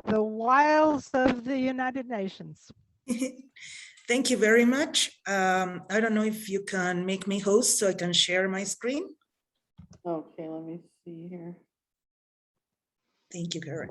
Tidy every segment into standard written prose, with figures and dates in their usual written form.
The wiles of the United Nations. Thank you very much. I don't know if you can make me host so I can share my screen. Okay, let me see here. Thank you, Karen.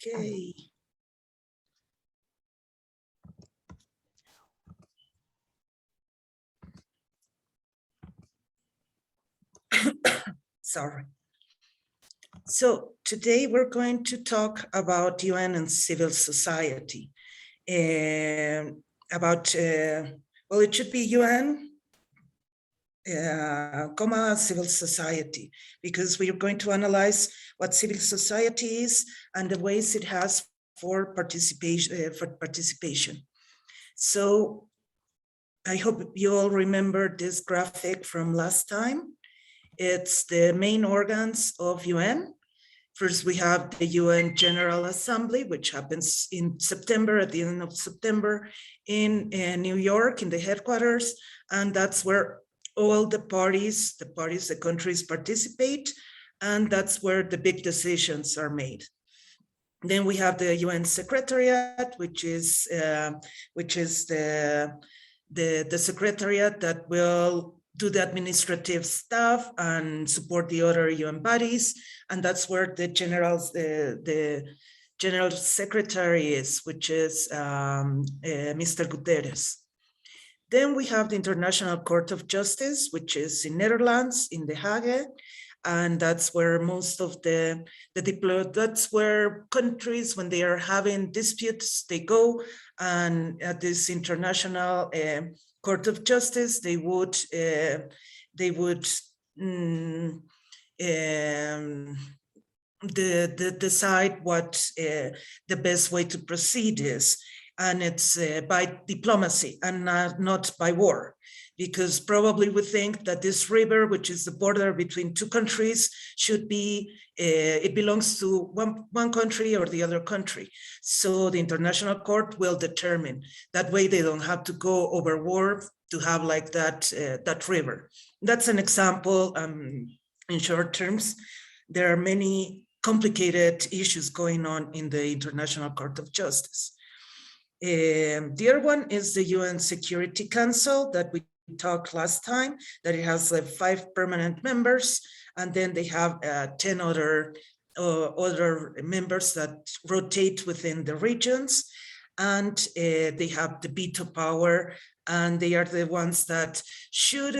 Okay. Sorry. So today we're going to talk about UN and civil society. About, well, it should be UN, civil society, because we are going to analyze what civil society is and the ways it has for participation. So I hope you all remember this graphic from last time. It's the main organs of UN. First, we have the UN General Assembly, which happens in September, at the end of September, in New York, in the headquarters, and that's where all the countries participate, and that's where the big decisions are made. Then we have the UN Secretariat, which is the secretariat that will do the administrative stuff and support the other UN bodies. And that's where the general secretary is, which is Mr. Guterres. Then we have the International Court of Justice, which is in Netherlands, in The Hague. And that's where most of that's where countries, when they are having disputes, they go, and at this International Court of Justice, they would decide what the best way to proceed is. And it's by diplomacy and not by war, because probably we think that this river, which is the border between two countries, should be, it belongs to one country or the other country. So the International Court will determine. That way they don't have to go over war to have like that river. That's an example in short terms. There are many complicated issues going on in the International Court of Justice. The other one is the UN Security Council that we talked last time, that it has 5 permanent members, and then they have 10 other members that rotate within the regions, and they have the veto power, and they are the ones that should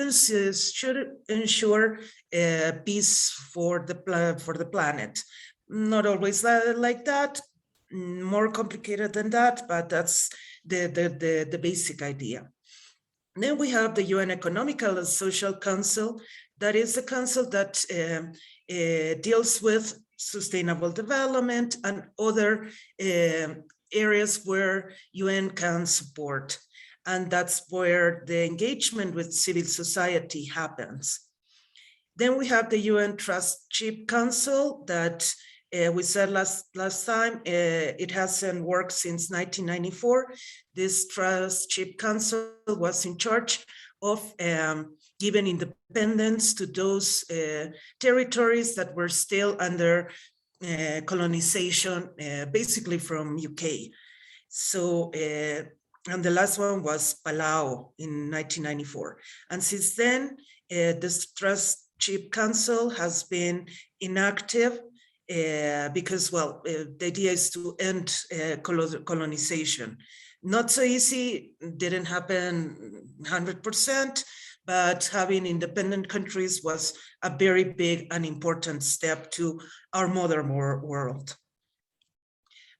ensure peace for the planet. Not always like that, more complicated than that, but that's the basic idea. Then we have the UN Economical and Social Council. That is a council that deals with sustainable development and other areas where UN can support. And that's where the engagement with civil society happens. Then we have the UN Trustship Council that we said last time, it hasn't worked since 1994. This Trustship Council was in charge of giving independence to those territories that were still under colonization, basically from UK. So, and the last one was Palau in 1994. And since then, this Trustship Council has been inactive because, well, the idea is to end colonization. Not so easy, didn't happen 100%, but having independent countries was a very big and important step to our modern world.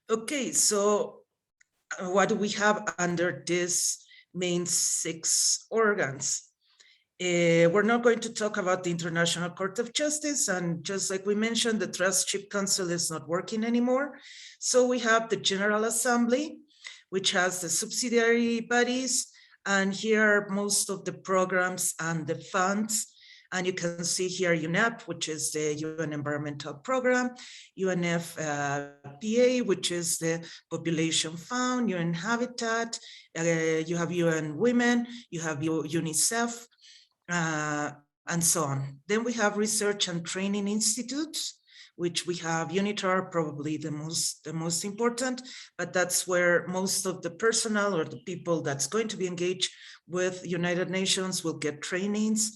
Okay, so what do we have under these main 6 organs? We're not going to talk about the International Court of Justice, and just like we mentioned, the Trustship Council is not working anymore. So we have the General Assembly, which has the subsidiary bodies, And here are most of the programs and the funds. And you can see here UNEP, which is the UN Environmental Program, UNFPA, which is the Population Fund, UN Habitat, you have UN Women, you have UNICEF, and so on. Then we have research and training institutes, which we have UNITAR, probably the most important, but that's where most of the personnel or the people that's going to be engaged with United Nations will get trainings.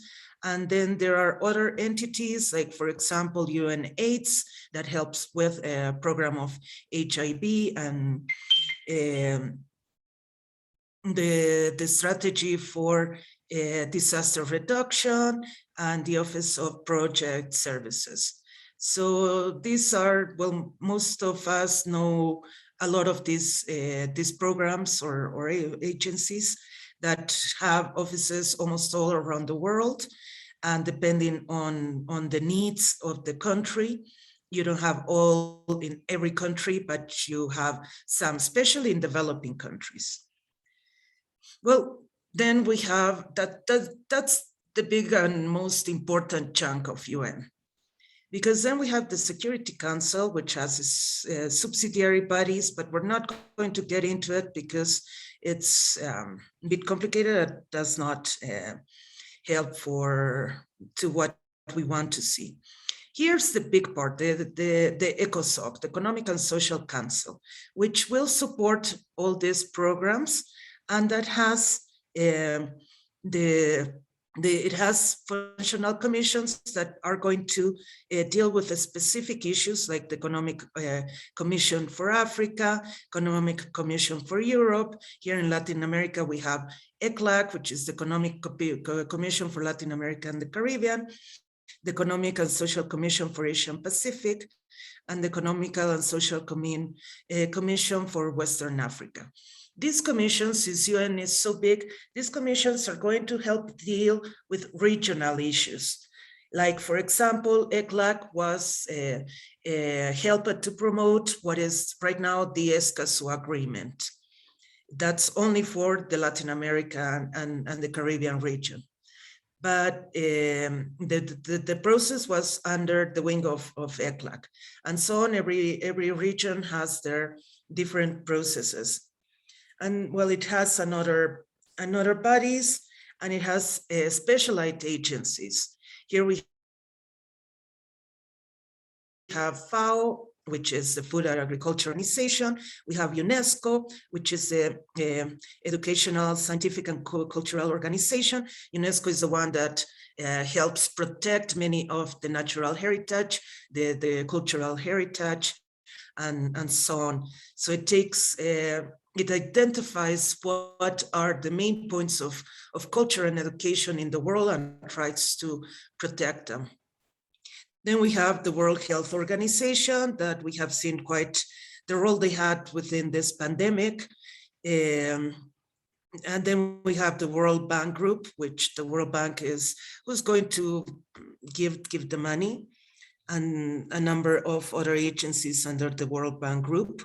And then there are other entities, like for example, UNAIDS, that helps with a program of HIV and the strategy for disaster reduction and the Office of Project Services. So these are, well, most of us know a lot of these programs or agencies that have offices almost all around the world. And depending on the needs of the country, you don't have all in every country, but you have some, especially in developing countries. Well, then we have that's the big and most important chunk of UN. Because then we have the Security Council, which has subsidiary bodies, but we're not going to get into it because it's a bit complicated. It does not help to what we want to see. Here's the big part, the ECOSOC, the Economic and Social Council, which will support all these programs, and that has it has functional commissions that are going to deal with the specific issues, like the Economic Commission for Africa, Economic Commission for Europe. Here in Latin America, we have ECLAC, which is the Economic Commission for Latin America and the Caribbean, the Economic and Social Commission for Asia and Pacific, and the Economical and Social Commission for Western Africa. These commissions, since UN is so big, these commissions are going to help deal with regional issues. Like, for example, ECLAC was helped to promote what is right now the Escazú Agreement. That's only for the Latin America and the Caribbean region. But the process was under the wing of ECLAC. And so on, every region has their different processes. And well, it has another bodies, and it has specialized agencies. Here we have FAO, which is the Food and Agriculture Organization. We have UNESCO, which is the Educational, Scientific, and Cultural Organization. UNESCO is the one that helps protect many of the natural heritage, the cultural heritage, and so on. So it takes it identifies what are the main points of culture and education in the world and tries to protect them. Then we have the World Health Organization, that we have seen quite the role they had within this pandemic. And then we have the World Bank Group, which the World Bank is who's going to give the money, and a number of other agencies under the World Bank Group.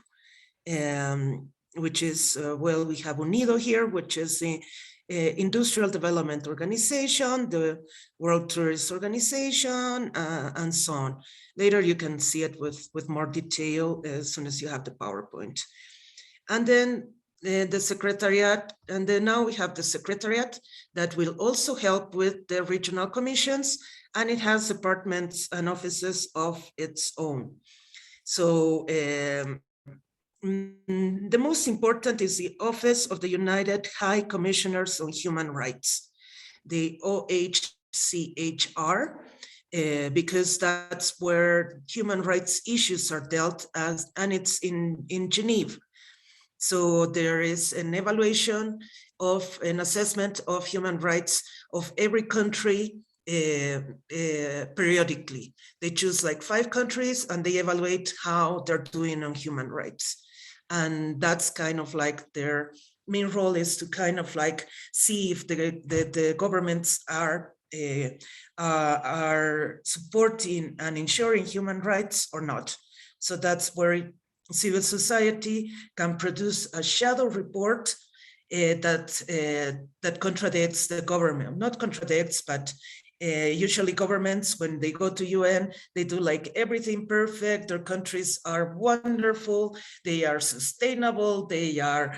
Which is, well, we have UNIDO here, which is the Industrial Development Organization, the World Tourist Organization, and so on. Later you can see it with more detail as soon as you have the PowerPoint. And then the Secretariat, and then now we have the Secretariat that will also help with the regional commissions, and it has departments and offices of its own. So the most important is the Office of the United High Commissioners on Human Rights, the OHCHR, because that's where human rights issues are dealt as, and it's in Geneva. So there is an evaluation of an assessment of human rights of every country periodically. They choose like 5 countries and they evaluate how they're doing on human rights. And that's kind of like their main role, is to kind of like see if the governments are supporting and ensuring human rights or not. So that's where civil society can produce a shadow report that contradicts the government. Not contradicts, but usually governments, when they go to UN, they do like everything perfect. Their countries are wonderful. They are sustainable. They are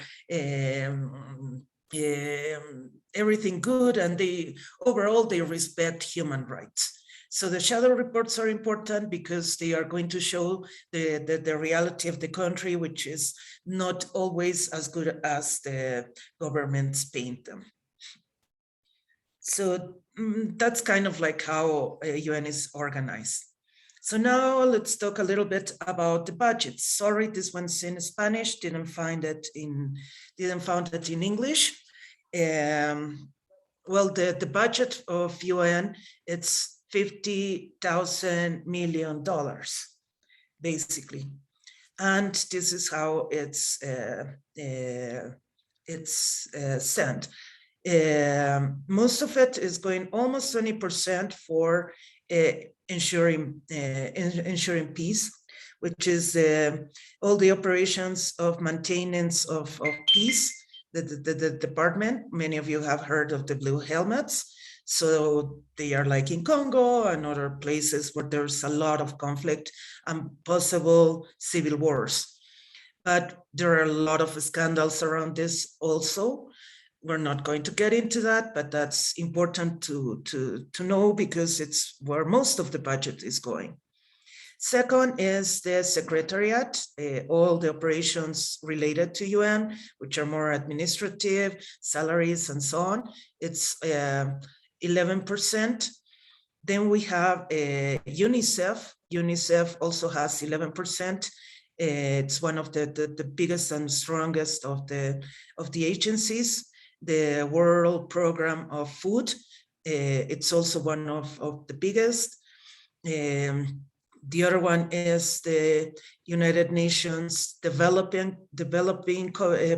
everything good, and they overall they respect human rights. So the shadow reports are important because they are going to show the reality of the country, which is not always as good as the governments paint them. So that's kind of like how UN is organized. So now let's talk a little bit about the budget. Sorry, this one's in Spanish. Didn't find it in English. Well, the budget of UN, it's $50,000 million, basically. And this is how it's sent. Most of it is going almost 20% for ensuring peace, which is all the operations of maintenance of peace. The department, many of you have heard of the Blue Helmets. So they are like in Congo and other places where there's a lot of conflict and possible civil wars. But there are a lot of scandals around this also. We're not going to get into that, but that's important to know because it's where most of the budget is going. Second is the secretariat, all the operations related to UN, which are more administrative, salaries and so on. It's 11%. Then we have UNICEF. UNICEF also has 11%. It's one of the biggest and strongest of the agencies. The World Program of Food, it's also one of the biggest. The other one is the United Nations Developing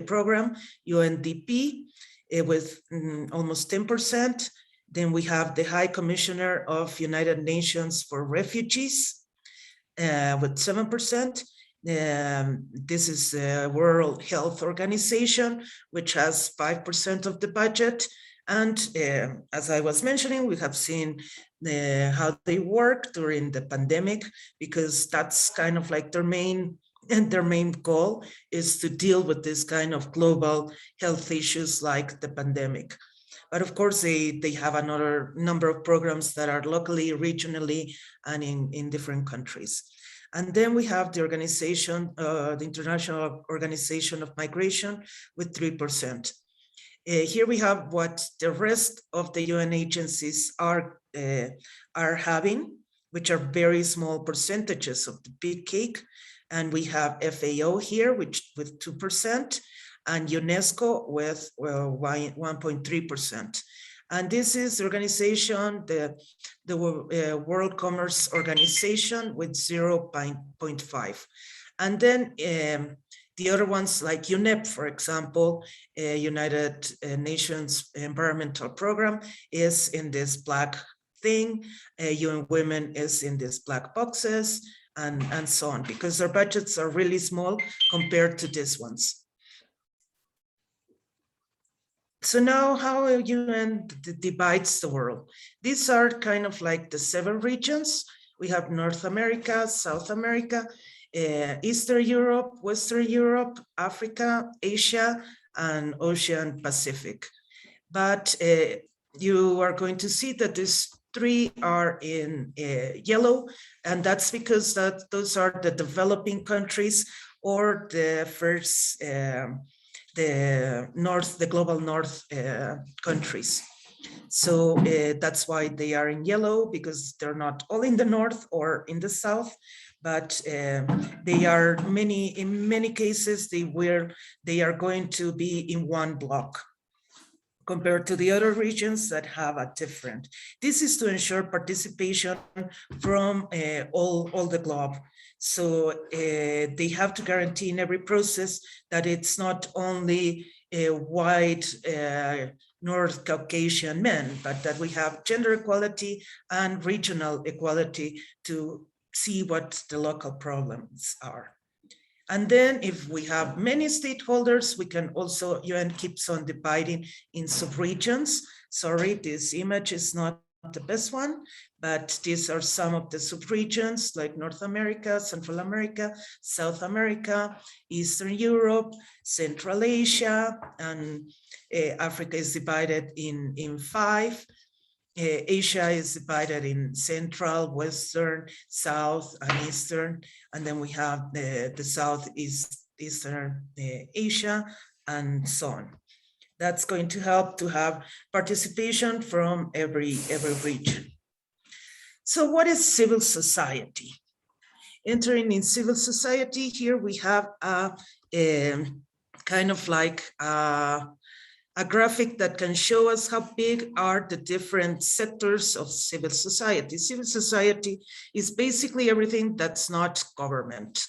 Program, UNDP, with almost 10%. Then we have the High Commissioner of United Nations for Refugees with 7%. This is the World Health Organization, which has 5% of the budget. And as I was mentioning, we have seen how they work during the pandemic, because that's kind of like their main goal is to deal with this kind of global health issues like the pandemic. But of course, they have another number of programs that are locally, regionally, and in different countries. And then we have the organization, the International Organization of Migration with 3%. Here we have what the rest of the UN agencies are having, which are very small percentages of the big cake. And we have FAO here, which with 2%, and UNESCO with 1.3%. And this is the organization, the World Commerce Organization with 0.5. And then the other ones like UNEP, for example, United Nations Environmental Program is in this black thing. UN Women is in these black boxes, and so on, because their budgets are really small compared to these ones. So now how UN divides the world. These are kind of like the 7 regions. We have North America, South America, Eastern Europe, Western Europe, Africa, Asia, and Ocean Pacific. But you are going to see that these 3 are in yellow, and that's because those are the developing countries or the first the global north countries. So that's why they are in yellow, because they're not all in the north or in the south, but they are in many cases they are going to be in one block compared to the other regions that have a different. This is to ensure participation from all the globe. So they have to guarantee in every process that it's not only white North Caucasian men, but that we have gender equality and regional equality to see what the local problems are. And then if we have many stakeholders, we can also, UN keeps on dividing in subregions. Sorry, this image is not the best one, but these are some of the subregions like North America, Central America, South America, Eastern Europe, Central Asia, and Africa is divided in 5. Asia is divided in Central, Western, South, and Eastern. And then we have the Southeast Eastern Asia, and so on. That's going to help to have participation from every region. So what is civil society? Entering in civil society, here we have a kind of like a graphic that can show us how big are the different sectors of civil society. Civil society is basically everything that's not government.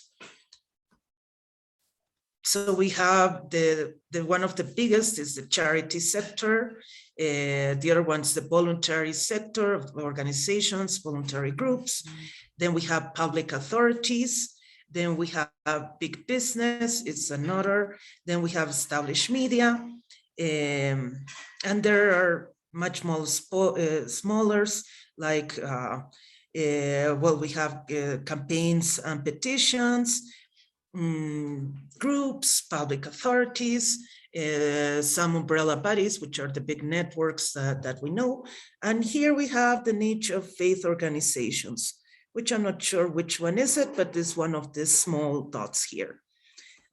So we have the one of the biggest is the charity sector. The other one's the voluntary sector of organizations, voluntary groups. Then we have public authorities. Then we have big business, it's another. Then we have established media. And there are much more smaller, like, well, we have campaigns and petitions, groups, public authorities, some umbrella bodies, which are the big networks that we know. And here we have the niche of faith organizations, which I'm not sure which one is it, but it's one of the small dots here.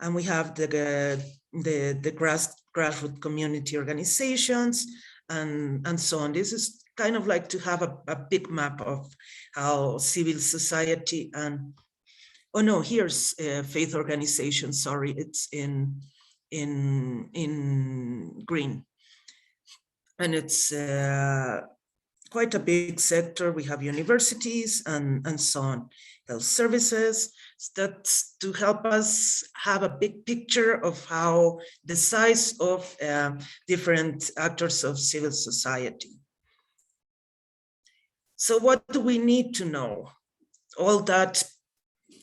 And we have the grassroots community organizations and so on. This is kind of like to have a big map of how civil society and, oh no, here's faith organization, sorry, it's in green. And it's quite a big sector. We have universities and so on, health services. That's to help us have a big picture of how the size of different actors of civil society. So what do we need to know? All that,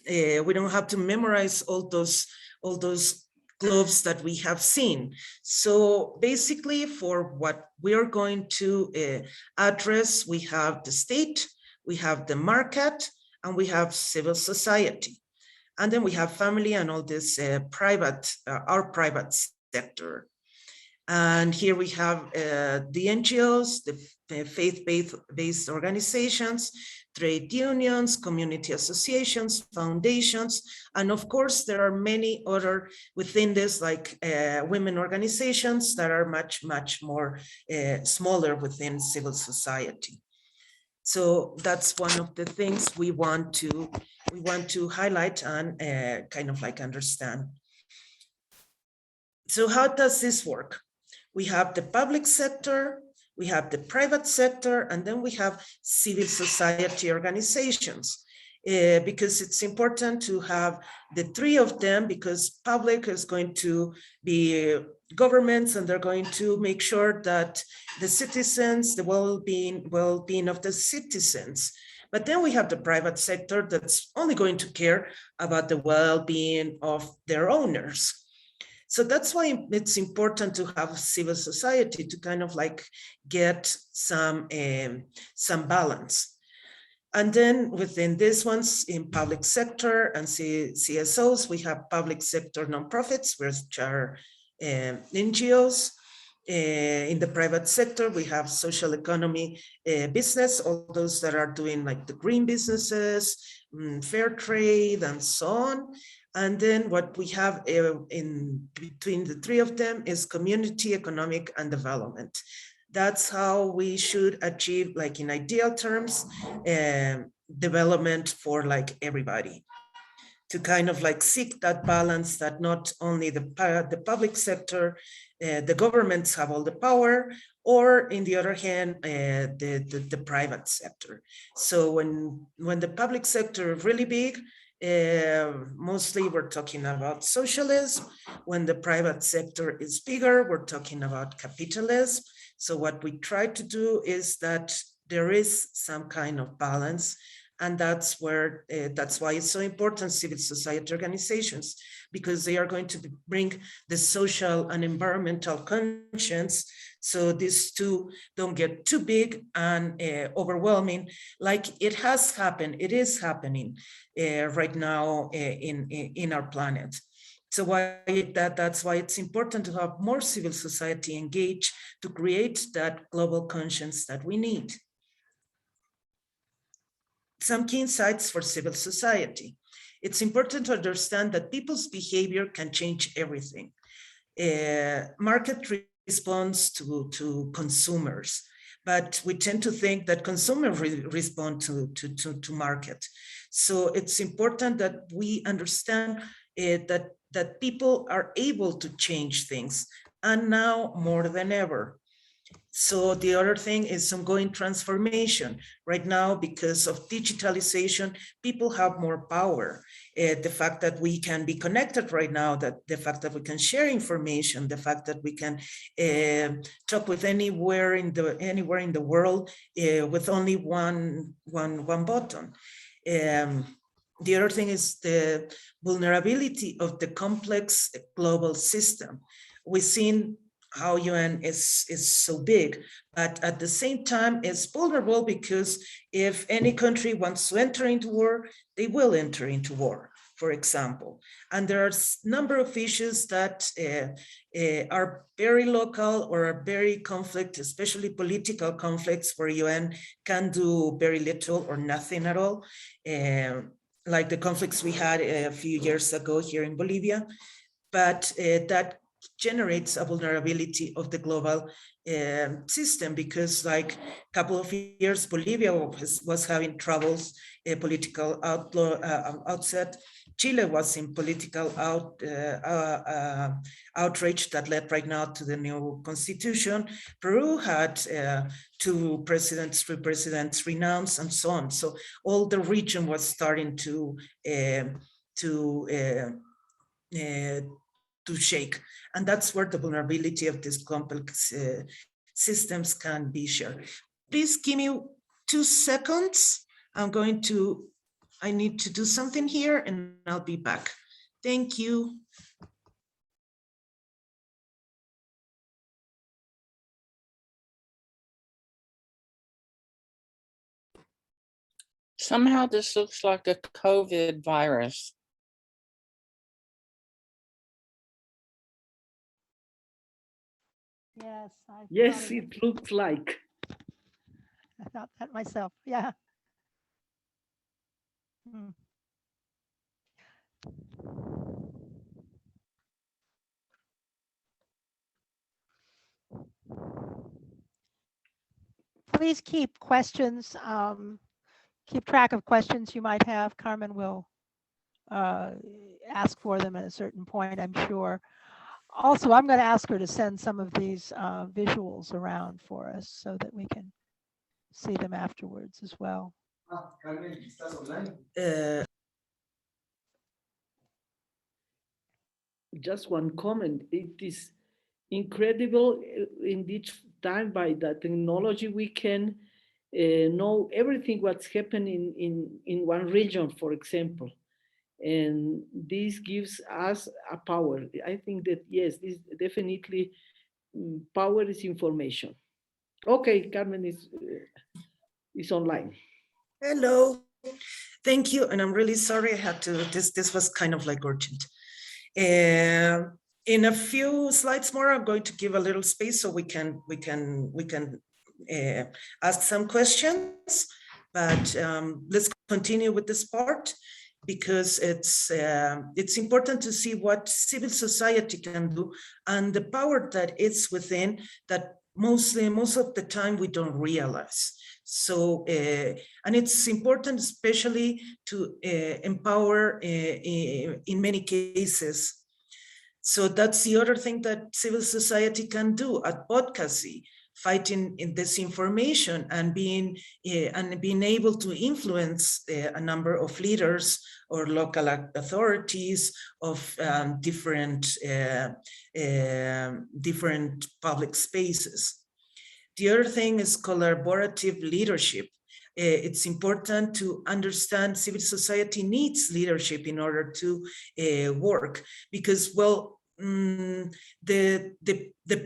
we don't have to memorize all those globes that we have seen. So basically for what we are going to address, we have the state, we have the market, and we have civil society. And then we have family and all this private, our private sector. And here we have the NGOs, the faith-based organizations, trade unions, community associations, foundations, and of course there are many other within this, like women organizations that are much more smaller within civil society. So that's one of the things we want to highlight and kind of like understand. So how does this work? We have the public sector, we have the private sector, and then we have civil society organizations. Because it's important to have the three of them, because public is going to be governments, and they're going to make sure that the citizens, the well-being of the citizens. But then we have the private sector that's only going to care about the well-being of their owners. So that's why it's important to have civil society to kind of like get some balance. And then within these ones in public sector and CSOs, we have public sector nonprofits, which are NGOs. In the private sector, we have social economy business, all those that are doing like the green businesses, fair trade, and so on. And then what we have in between the three of them is community, economic, and development. That's how we should achieve, like in ideal terms, development for like everybody. To kind of like seek that balance that not only the public sector, the governments have all the power, or in the other hand, the private sector. So when the public sector is really big, mostly we're talking about socialism. When the private sector is bigger, we're talking about capitalism. So what we try to do is that there is some kind of balance, And that's where, that's why it's so important, civil society organizations, because they are going to bring the social and environmental conscience. So these two don't get too big and overwhelming, like it has happened, it is happening right now in our planet. So that's why it's important to have more civil society engaged to create that global conscience that we need. Some key insights for civil society. It's important to understand that people's behavior can change everything. Market responds to consumers, but we tend to think that consumers respond to market. So it's important that we understand that people are able to change things, and now more than ever. So the other thing is ongoing transformation. Right now, because of digitalization, people have more power. The fact that we can be connected right now, that the fact that we can share information, the fact that we can talk with anywhere in the world with only one button. The other thing is the vulnerability of the complex global system. We've seen how UN is so big, but at the same time it's vulnerable, because if any country wants to enter into war, they will enter into war, for example. And there are a number of issues that are very local or are very conflict, especially political conflicts, where UN can do very little or nothing at all. Like the conflicts we had a few years ago here in Bolivia, but that generates a vulnerability of the global system, because like a couple of years, Bolivia was having troubles, political outset. Chile was in political outrage that led right now to the new constitution. Peru had three presidents renounced, and so on. So all the region was starting to shake. And that's where the vulnerability of these complex systems can be shared. Please give me 2 seconds. I need to do something here and I'll be back. Thank you. Somehow this looks like a COVID virus. Yes. Yes, it looks like. I thought that myself. Yeah. Please keep questions, keep track of questions you might have. Carmen will ask for them at a certain point, I'm sure. Also, I'm going to ask her to send some of these visuals around for us so that we can see them afterwards as well. Carmen, ¿estás online? Just one comment. It is incredible in each time by the technology we can know everything what's happening in one region, for example. And this gives us a power. I think that, yes, this definitely power is information. Okay, Carmen is online. Hello, thank you. And I'm really sorry I had to, this was kind of like urgent. In a few slides more, I'm going to give a little space so we can ask some questions, but let's continue with this part, because it's important to see what civil society can do and the power that it's within, that most of the time we don't realize. So, and it's important especially to empower in many cases. So that's the other thing that civil society can do at advocacy, fighting in disinformation and being able to influence a number of leaders or local authorities of different public spaces. The other thing is collaborative leadership. it's important to understand civil society needs leadership in order to work, because, well, the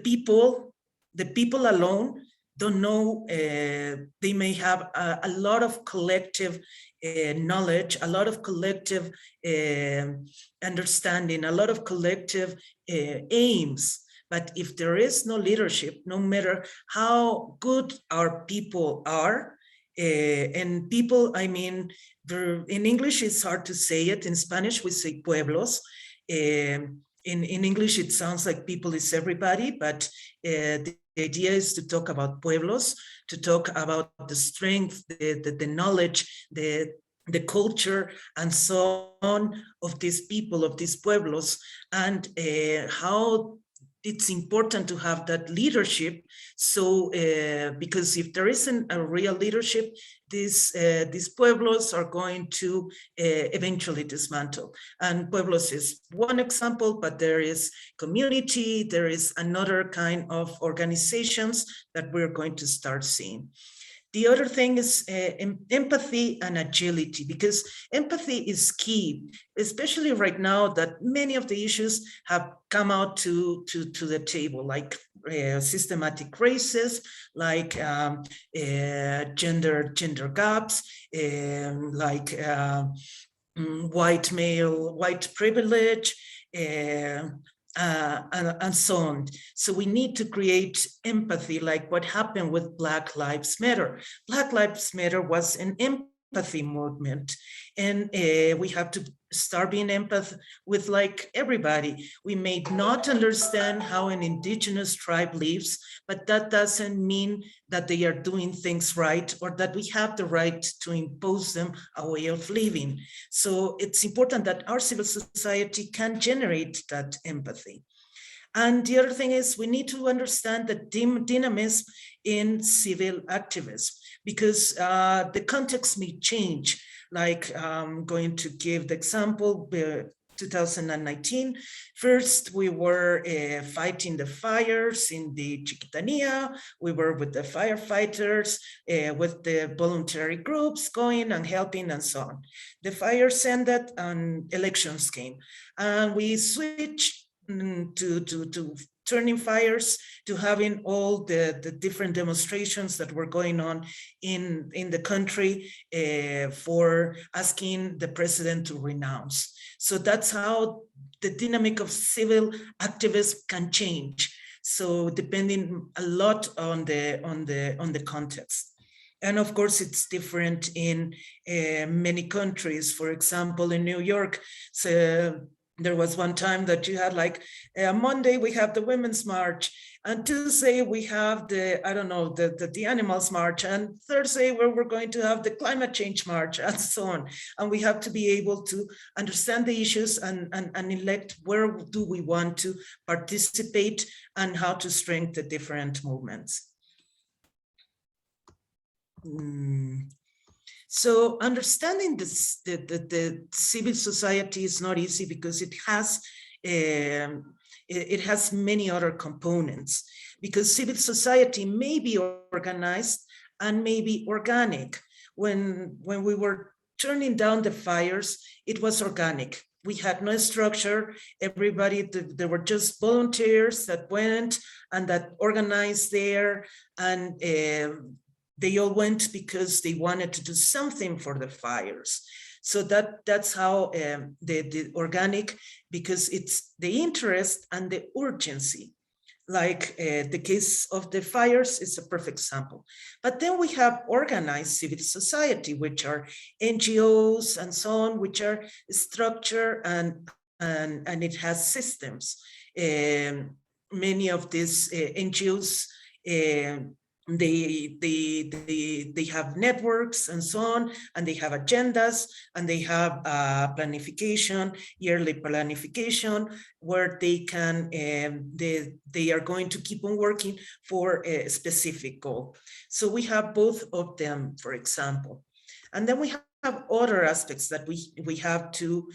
people alone don't know. They may have a lot of collective knowledge, a lot of collective understanding, a lot of collective aims. But if there is no leadership, no matter how good our people are, and people, I mean, in English it's hard to say it. In Spanish we say pueblos. In English it sounds like people is everybody, but the idea is to talk about pueblos, to talk about the strength, the knowledge, the culture, and so on of these people, of these pueblos, and how it's important to have that leadership. So, because if there isn't a real leadership, these pueblos are going to eventually dismantle. And pueblos is one example, but there is community, there is another kind of organizations that we're going to start seeing. The other thing is empathy and agility, because empathy is key, especially right now that many of the issues have come out to the table, like systematic racism, like gender gaps, like white privilege, and so on. So we need to create empathy, like what happened with Black Lives Matter. Black Lives Matter was an empathy movement, and we have to start being empath with like everybody. We may not understand how an indigenous tribe lives, but that doesn't mean that they are doing things right or that we have the right to impose them a way of living. So it's important that our civil society can generate that empathy. And the other thing is we need to understand the dynamism in civil activism, because the context may change. Like I'm going to give the example, 2019, first we were fighting the fires in the Chiquitania. We were with the firefighters, with the voluntary groups going and helping and so on. The fires ended and elections came, and we switched to turning fires to having all the different demonstrations that were going on in the country for asking the president to renounce. So that's how the dynamic of civil activism can change. So depending a lot on the context. And of course, it's different in many countries. For example, in New York, so there was one time that you had like Monday we have the Women's March, and Tuesday we have the, I don't know, the Animals March, and Thursday where we're going to have the Climate Change March, and so on. And we have to be able to understand the issues and elect where do we want to participate and how to strengthen the different movements. So understanding this, the civil society is not easy because it has many other components, because civil society may be organized and may be organic. When we were turning down the fires, it was organic. We had no structure. Everybody, there were just volunteers that went and that organized there, and they all went because they wanted to do something for the fires. So that's how the organic, because it's the interest and the urgency. Like the case of the fires is a perfect example. But then we have organized civil society, which are NGOs and so on, which are structured and it has systems. Many of these NGOs, they have networks and so on, and they have agendas, and they have planification, yearly planification, where they can they are going to keep on working for a specific goal. So we have both of them, for example. And then we have other aspects that we have to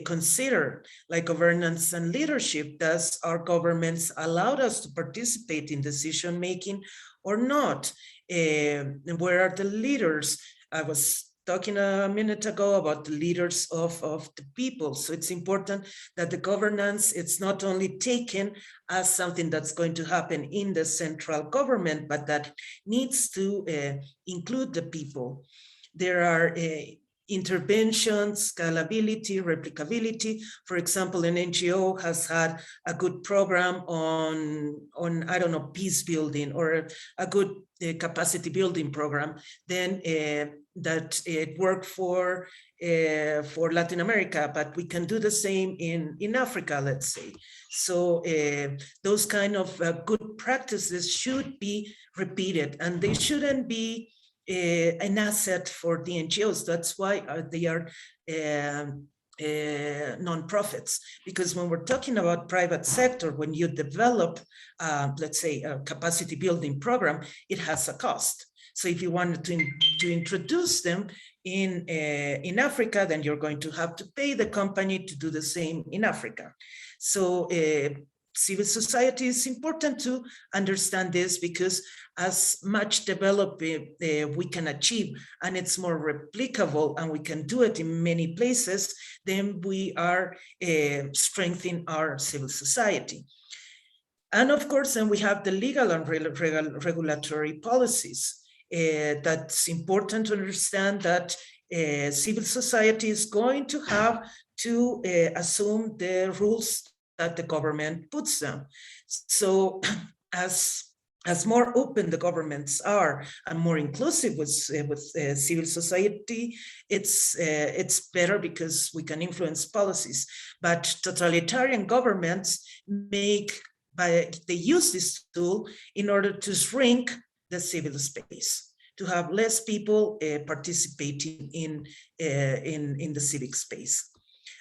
consider, like governance and leadership. Does our governments allow us to participate in decision making or not? Where are the leaders? I was talking a minute ago about the leaders of the people. So it's important that the governance, it's not only taken as something that's going to happen in the central government, but that needs to include the people. There are interventions, scalability, replicability. For example, an NGO has had a good program on I don't know, peace building, or a good capacity building program, then that it worked for Latin America, but we can do the same in Africa, let's say. So those kind of good practices should be repeated, and they shouldn't be an asset for the NGOs. That's why they are non-profits, because when we're talking about private sector, when you develop, let's say, a capacity building program, it has a cost. So if you wanted to introduce them in Africa, then you're going to have to pay the company to do the same in Africa. So civil society is important to understand this, because as much development we can achieve, and it's more replicable, and we can do it in many places, then we are strengthening our civil society. And of course, then we have the legal and regulatory policies. That's important to understand that civil society is going to have to assume the rules that the government puts them. So as more open the governments are and more inclusive with civil society, it's better, because we can influence policies. But totalitarian governments they use this tool in order to shrink the civil space, to have less people participating in the civic space.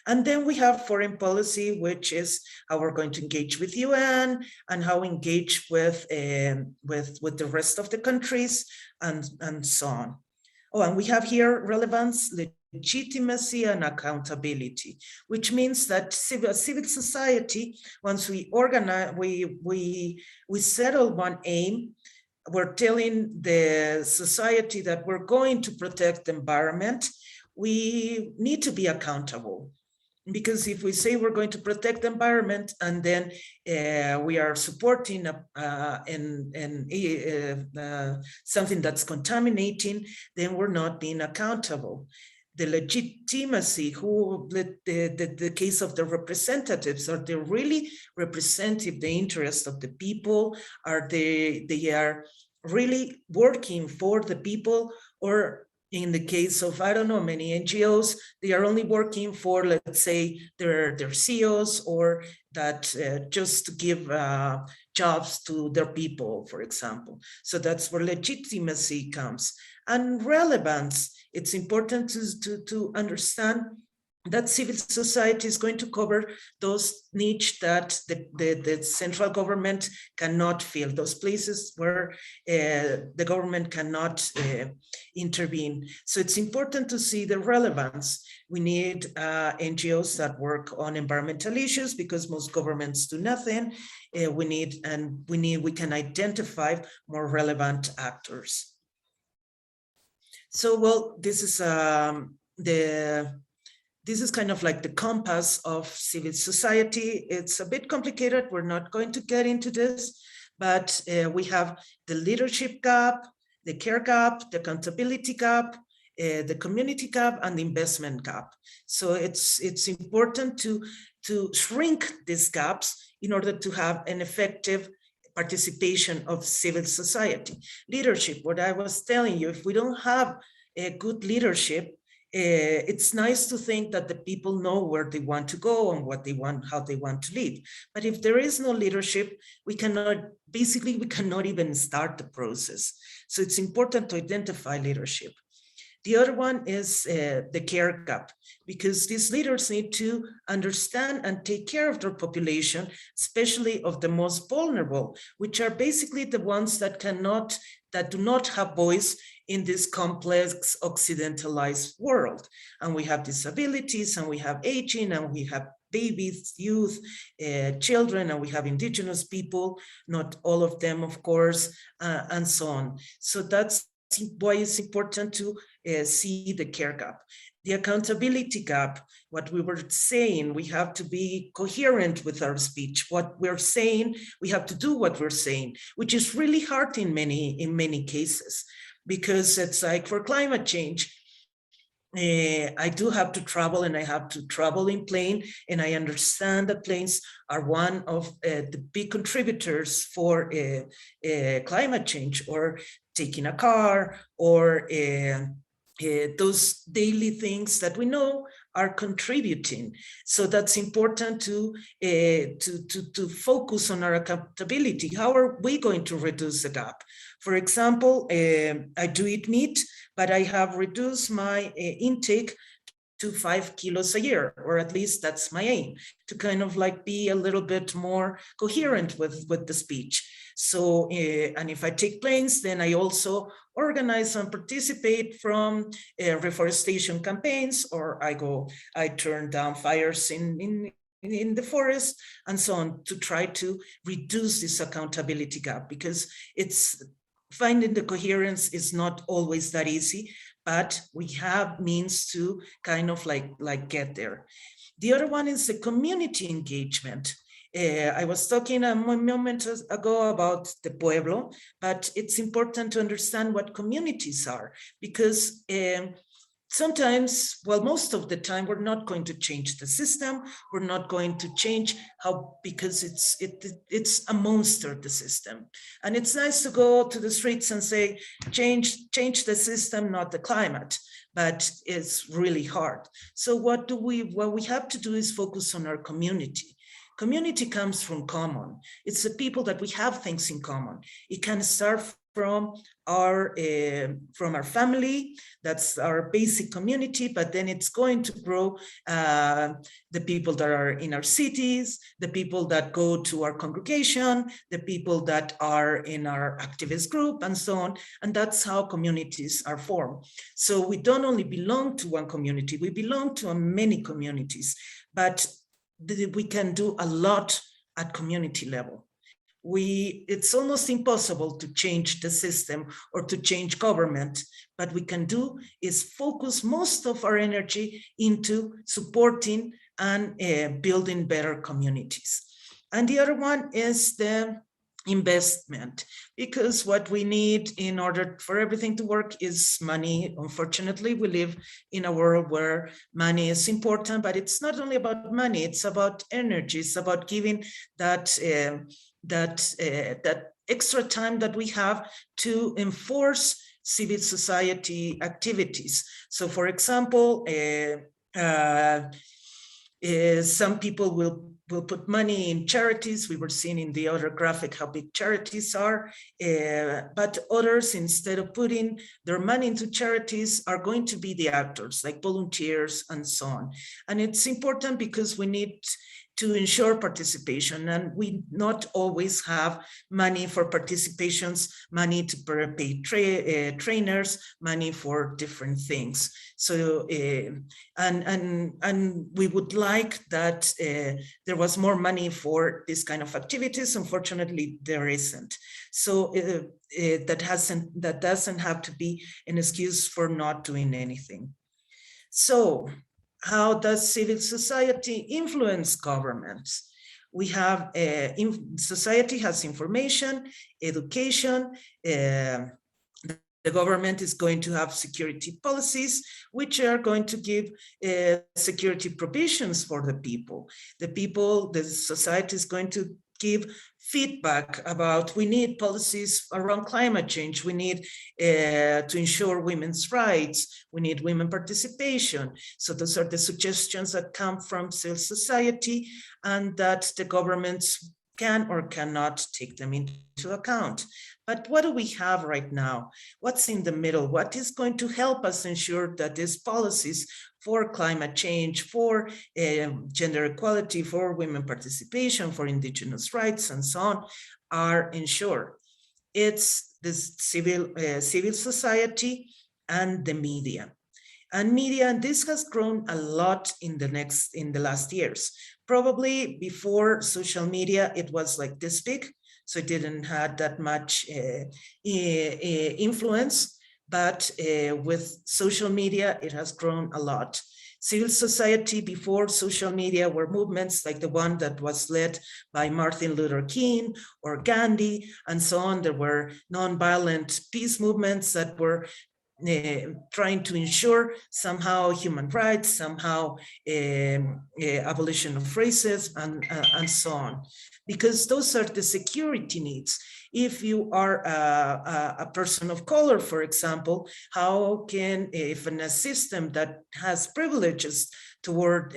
And then we have foreign policy, which is how we're going to engage with UN and how we engage with the rest of the countries, and so on. Oh, and we have here relevance, legitimacy, and accountability, which means that civil society, once we organize, we settle one aim, we're telling the society that we're going to protect the environment, we need to be accountable. Because if we say we're going to protect the environment, and then we are supporting something that's contaminating, then we're not being accountable. The legitimacy, the case of the representatives, are they really representing the interest of the people? Are they are really working for the people? Or in the case of, I don't know, many NGOs, they are only working for, let's say, their CEOs, or that just to give jobs to their people, for example. So that's where legitimacy comes. And relevance, it's important to understand that civil society is going to cover those niches that the central government cannot fill, those places where the government cannot intervene. So it's important to see the relevance. We need NGOs that work on environmental issues, because most governments do nothing. We can identify more relevant actors. So, well, this is this is kind of like the compass of civil society. It's a bit complicated. We're not going to get into this, but we have the leadership gap, the care gap, the accountability gap, the community gap, and the investment gap. So it's important to shrink these gaps in order to have an effective participation of civil society. Leadership, what I was telling you, if we don't have a good leadership, it's nice to think that the people know where they want to go and what they want, how they want to lead. But if there is no leadership, we cannot even start the process. So it's important to identify leadership. The other one is the care gap, because these leaders need to understand and take care of their population, especially of the most vulnerable, which are basically the ones that do not have voice in this complex occidentalized world. And we have disabilities, and we have aging, and we have babies, youth, children, and we have indigenous people, not all of them, of course, and so on. So that's why it's important to see the care gap. The accountability gap, what we were saying, we have to be coherent with our speech. What we're saying, we have to do what we're saying, which is really hard in many cases, because it's like for climate change, I do have to travel, and I have to travel in plane, and I understand that planes are one of the big contributors for climate change, or taking a car, or those daily things that we know are contributing. So that's important to focus on our accountability. How are we going to reduce the gap? For example, I do eat meat, but I have reduced my intake to 5 kilos a year, or at least that's my aim, to kind of like be a little bit more coherent with the speech. So, and if I take planes, then I also organize and participate from reforestation campaigns, or I turn down fires in the forest, and so on, to try to reduce this accountability gap, because it's finding the coherence is not always that easy, but we have means to kind of like get there. The other one is the community engagement. I was talking a moment ago about the pueblo, but it's important to understand what communities are, because sometimes, well, most of the time, we're not going to change the system. We're not going to change how, because it's a monster, the system. And it's nice to go to the streets and say, change the system, not the climate, but it's really hard. So what we have to do is focus on our community. Community comes from common. It's the people that we have things in common. It can start from our family, that's our basic community, but then it's going to grow the people that are in our cities, the people that go to our congregation, the people that are in our activist group, and so on. And that's how communities are formed. So we don't only belong to one community, we belong to many communities, but we can do a lot at community level. It's almost impossible to change the system or to change government. What we can do is focus most of our energy into supporting and building better communities. And the other one is the investment, because what we need in order for everything to work is money. Unfortunately, we live in a world where money is important, but it's not only about money, it's about energy, it's about giving that extra time that we have to enforce civil society activities. So for example, some people will put money in charities. We were seeing in the other graphic how big charities are, but others, instead of putting their money into charities, are going to be the actors, like volunteers and so on. And it's important because we need to ensure participation, and we not always have money for participations, money to pay trainers, money for different things. So, and we would like that there was more money for this kind of activities. Unfortunately, there isn't. So that doesn't have to be an excuse for not doing anything. So, how does civil society influence governments? We have, society has information, education, the government is going to have security policies, which are going to give security provisions for the people. The society is going to give feedback about, we need policies around climate change, we need to ensure women's rights, we need women participation. So those are the suggestions that come from civil society, and that the governments can or cannot take them into account. But what do we have right now? What's in the middle? What is going to help us ensure that these policies for climate change, for gender equality, for women participation, for indigenous rights, and so on, are ensured? It's this civil society and the media. And media, and this has grown a lot in the last years. Probably before social media, it was like this big, so it didn't have that much influence. but with social media, it has grown a lot. Civil society before social media were movements like the one that was led by Martin Luther King or Gandhi and so on. There were nonviolent peace movements that were trying to ensure somehow human rights, somehow abolition of racism and so on, because those are the security needs. If you are a person of color, for example, how can, if in a system that has privileges toward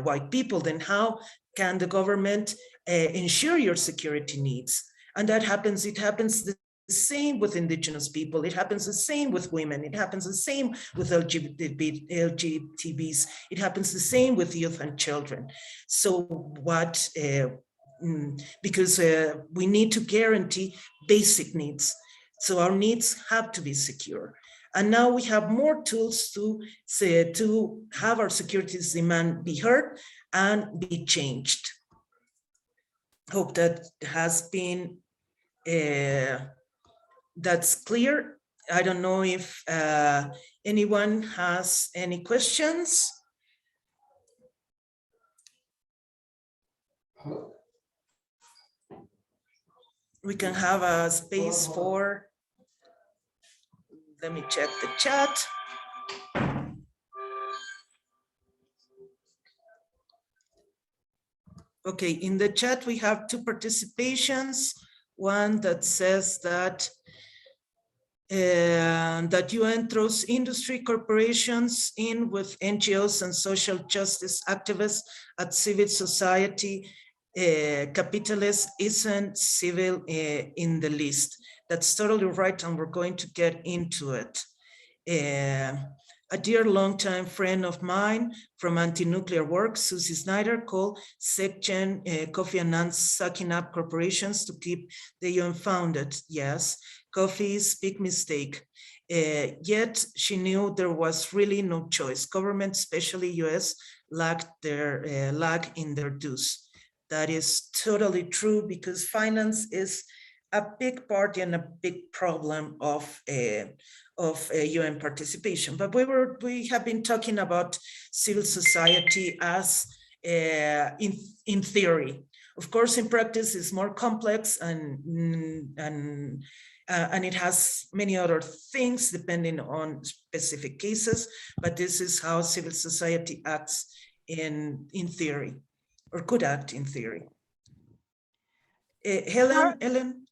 white people, then how can the government ensure your security needs? And that happens, it happens the same with indigenous people, it happens the same with women, it happens the same with LGBTs, it happens the same with youth and children. So what, because we need to guarantee basic needs. So our needs have to be secure. And now we have more tools to have our security demand be heard and be changed. Hope that has been, that's clear. I don't know if anyone has any questions. We can have a space for, let me check the chat. Okay, in the chat we have 2 participations. One that says that that UN throws industry corporations in with NGOs and social justice activists at civil society. Capitalist isn't civil in the list. That's totally right, and we're going to get into it. A dear longtime friend of mine from anti-nuclear work, Susie Snyder, called SecGen Kofi Annan's sucking up corporations to keep the UN founded. Yes, Kofi's big mistake. Yet she knew there was really no choice. Government, especially US, lagged in their dues. That is totally true, because finance is a big part and a big problem of UN participation. But we have been talking about civil society as in theory. Of course, in practice, it's more complex and it has many other things depending on specific cases. But this is how civil society acts in theory, or could act in theory. Helen.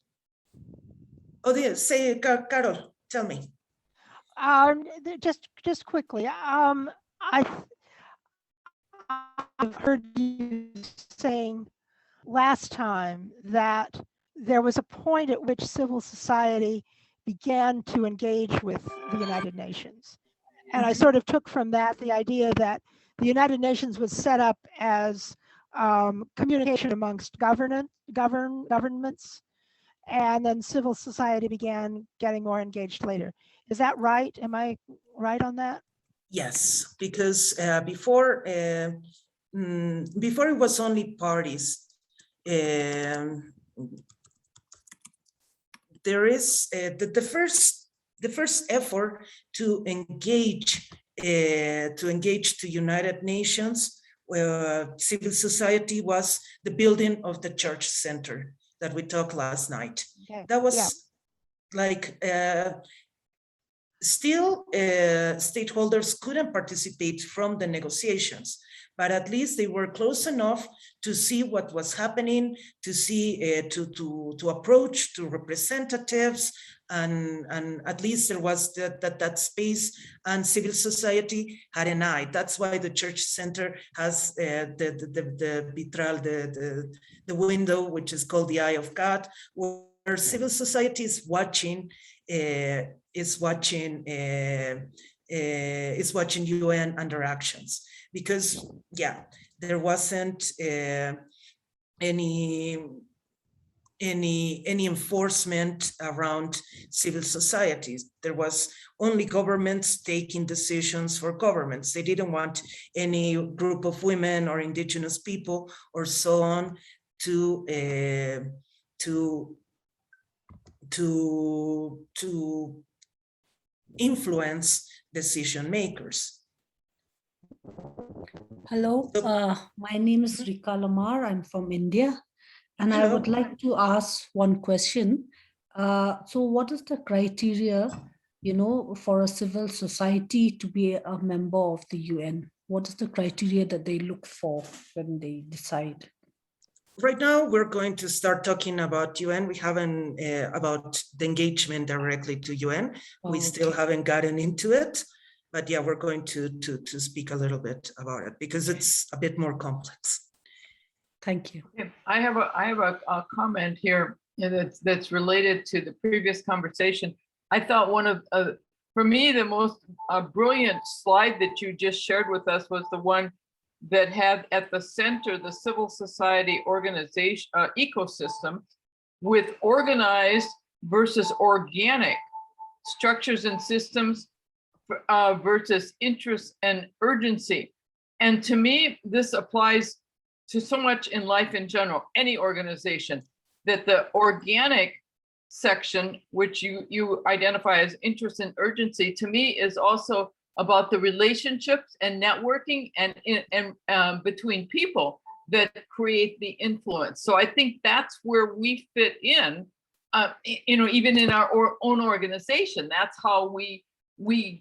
Oh, yes, say, Carol, tell me. Just quickly, I've heard you saying last time that there was a point at which civil society began to engage with the United Nations. And I sort of took from that the idea that the United Nations was set up as communication amongst governments, and then civil society began getting more engaged later. Is that right? Am I right on that? Yes, because before it was only parties. There is the first effort to engage the United Nations. Civil society was the building of the church center that we talked last night. Okay. That was like still stakeholders couldn't participate from the negotiations, but at least they were close enough to see what was happening, to see to approach to representatives, and at least there was that space, and civil society had an eye. That's why the church center has the vitral, the window, which is called the Eye of God, where civil society is watching UN and their actions, because there wasn't any enforcement around civil societies. There was only governments taking decisions for governments. They didn't want any group of women or indigenous people or so on to to influence decision makers. Hello, my name is Rika Lamar. I'm from India, and I would Hello. like to ask one question. So, what is the criteria, for a civil society to be a member of the UN? What is the criteria that they look for when they decide? Right now, we're going to start talking about UN. We haven't about the engagement directly to UN. We still Okay. haven't gotten into it, but yeah, we're going to speak a little bit about it because it's a bit more complex. Thank you. Yeah, I have a comment here that's related to the previous conversation. I thought one of, for me, the most brilliant slide that you just shared with us was the one that had at the center the civil society organization ecosystem with organized versus organic structures and systems versus interest and urgency. And to me, this applies to so much in life in general, any organization, that the organic section, which you identify as interest and urgency, to me is also about the relationships and networking and between people that create the influence. So I think that's where we fit in, even in our own organization. That's how we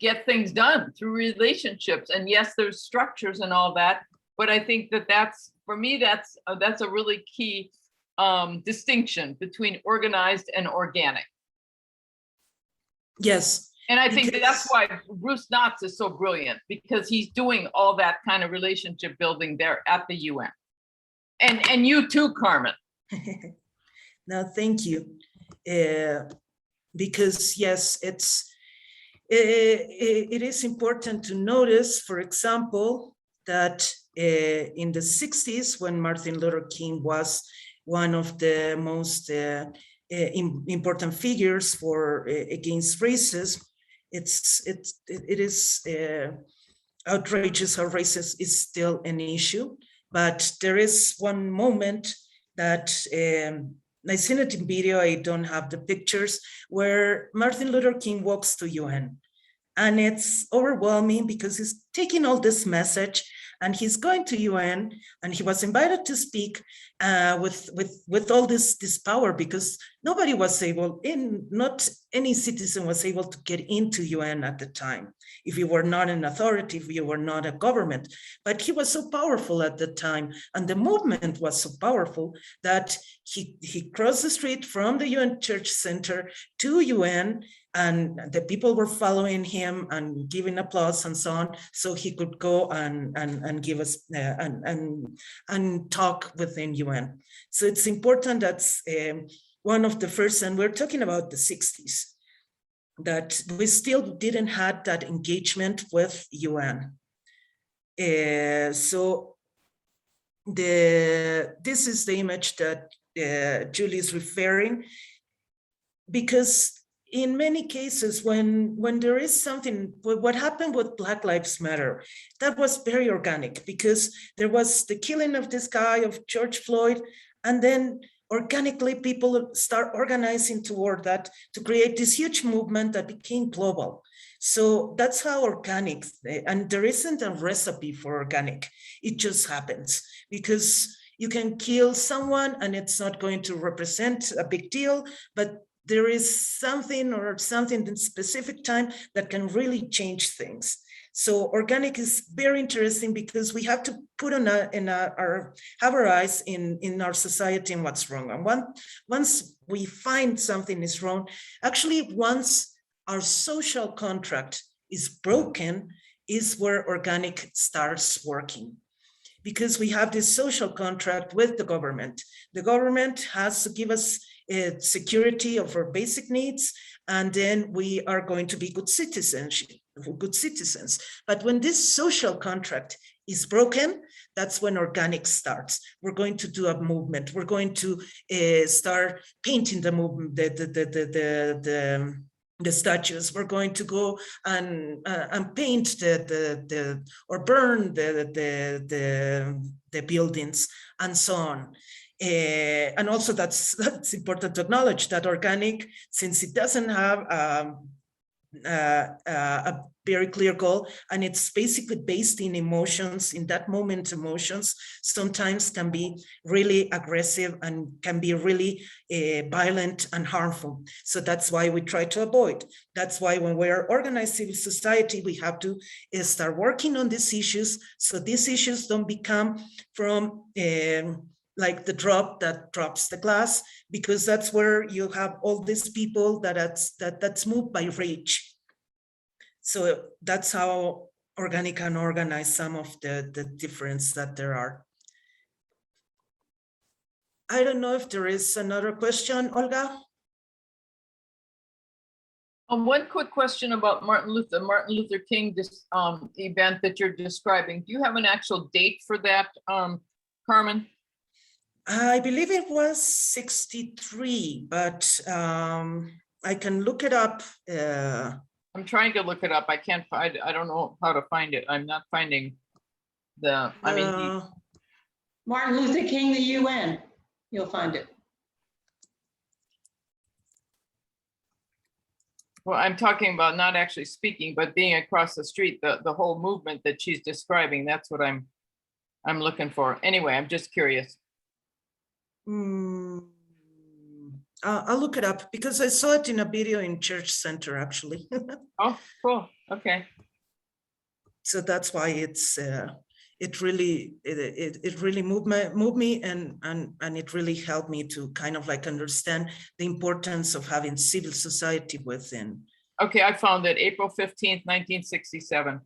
get things done, through relationships. And yes, there's structures and all that, but I think that's, for me, that's a really key distinction between organized and organic. Yes. And I think Because- that's why Bruce Knotts is so brilliant, because he's doing all that kind of relationship building there at the UN. And you too, Carmen. No, thank you. Because yes, it is important to notice, for example, that in the 60s, when Martin Luther King was one of the most important figures for against racism, it is outrageous how racism is still an issue. But there is one moment that I seen it in video, I don't have the pictures, where Martin Luther King walks to UN. And it's overwhelming because he's taking all this message and he's going to UN, and he was invited to speak with all this power, because nobody was able, not any citizen was able to get into UN at the time. If you were not an authority, if you were not a government, but he was so powerful at the time, and the movement was so powerful that he crossed the street from the UN Church Center to UN, and the people were following him and giving applause and so on, so he could go and give us and talk within UN. So it's important. That's one of the first, and we're talking about the 60s, that we still didn't have that engagement with UN. So this is the image that Julie is referring, because in many cases, when there is something, what happened with Black Lives Matter, that was very organic, because there was the killing of this guy, of George Floyd, and then organically people start organizing toward that to create this huge movement that became global. So that's how organic, and there isn't a recipe for organic, it just happens, because you can kill someone and it's not going to represent a big deal, but there is something in specific time that can really change things. So organic is very interesting, because we have to put have our eyes in our society and what's wrong. And once we find something is wrong, actually once our social contract is broken, is where organic starts working. Because we have this social contract with the government. The government has to give us security of our basic needs, and then we are going to be good citizens. But when this social contract is broken, that's when organic starts. We're going to do a movement. We're going to start painting the movement, the statues. We're going to go and paint or burn the buildings and so on. And also that's important to acknowledge that organic, since it doesn't have a very clear goal, and it's basically based in emotions, in that moment emotions sometimes can be really aggressive and can be really violent and harmful. So that's why we try to avoid. That's why when we're organized civil society, we have to start working on these issues, so these issues don't become from like the drop that drops the glass, because that's where you have all these people that's moved by rage. So that's how organic can organize some of the difference that there are. I don't know if there is another question, Olga? One quick question about Martin Luther King, this event that you're describing. Do you have an actual date for that, Carmen? I believe it was 63, but I can look it up. I'm trying to look it up. I can't find, I don't know how to find it. I'm not finding the, I mean, Martin Luther King, the UN, you'll find it. well, I'm talking about not actually speaking, but being across the street, the whole movement that she's describing. That's what I'm looking for. Anyway, I'm just curious. I'll look it up because I saw it in a video in Church Center, actually. Oh, cool. Okay. So that's why it really moved me and it really helped me to kind of like understand the importance of having civil society within. Okay, I found it. April 15th, 1967.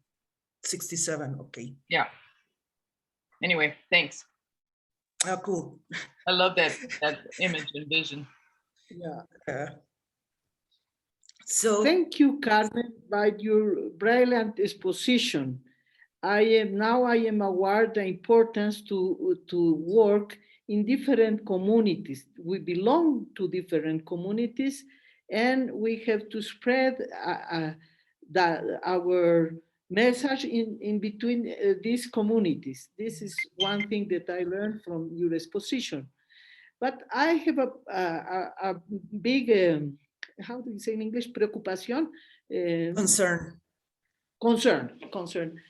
67, okay. Yeah. Anyway, thanks. Oh, cool. I love that image and vision. Yeah. So Thank you, Carmen, by your brilliant exposition. I am aware the importance to work in different communities. We belong to different communities, and we have to spread our message in between these communities. This is one thing that I learned from your exposition. But I have a big, how do you say in English, preocupación? concern. Concern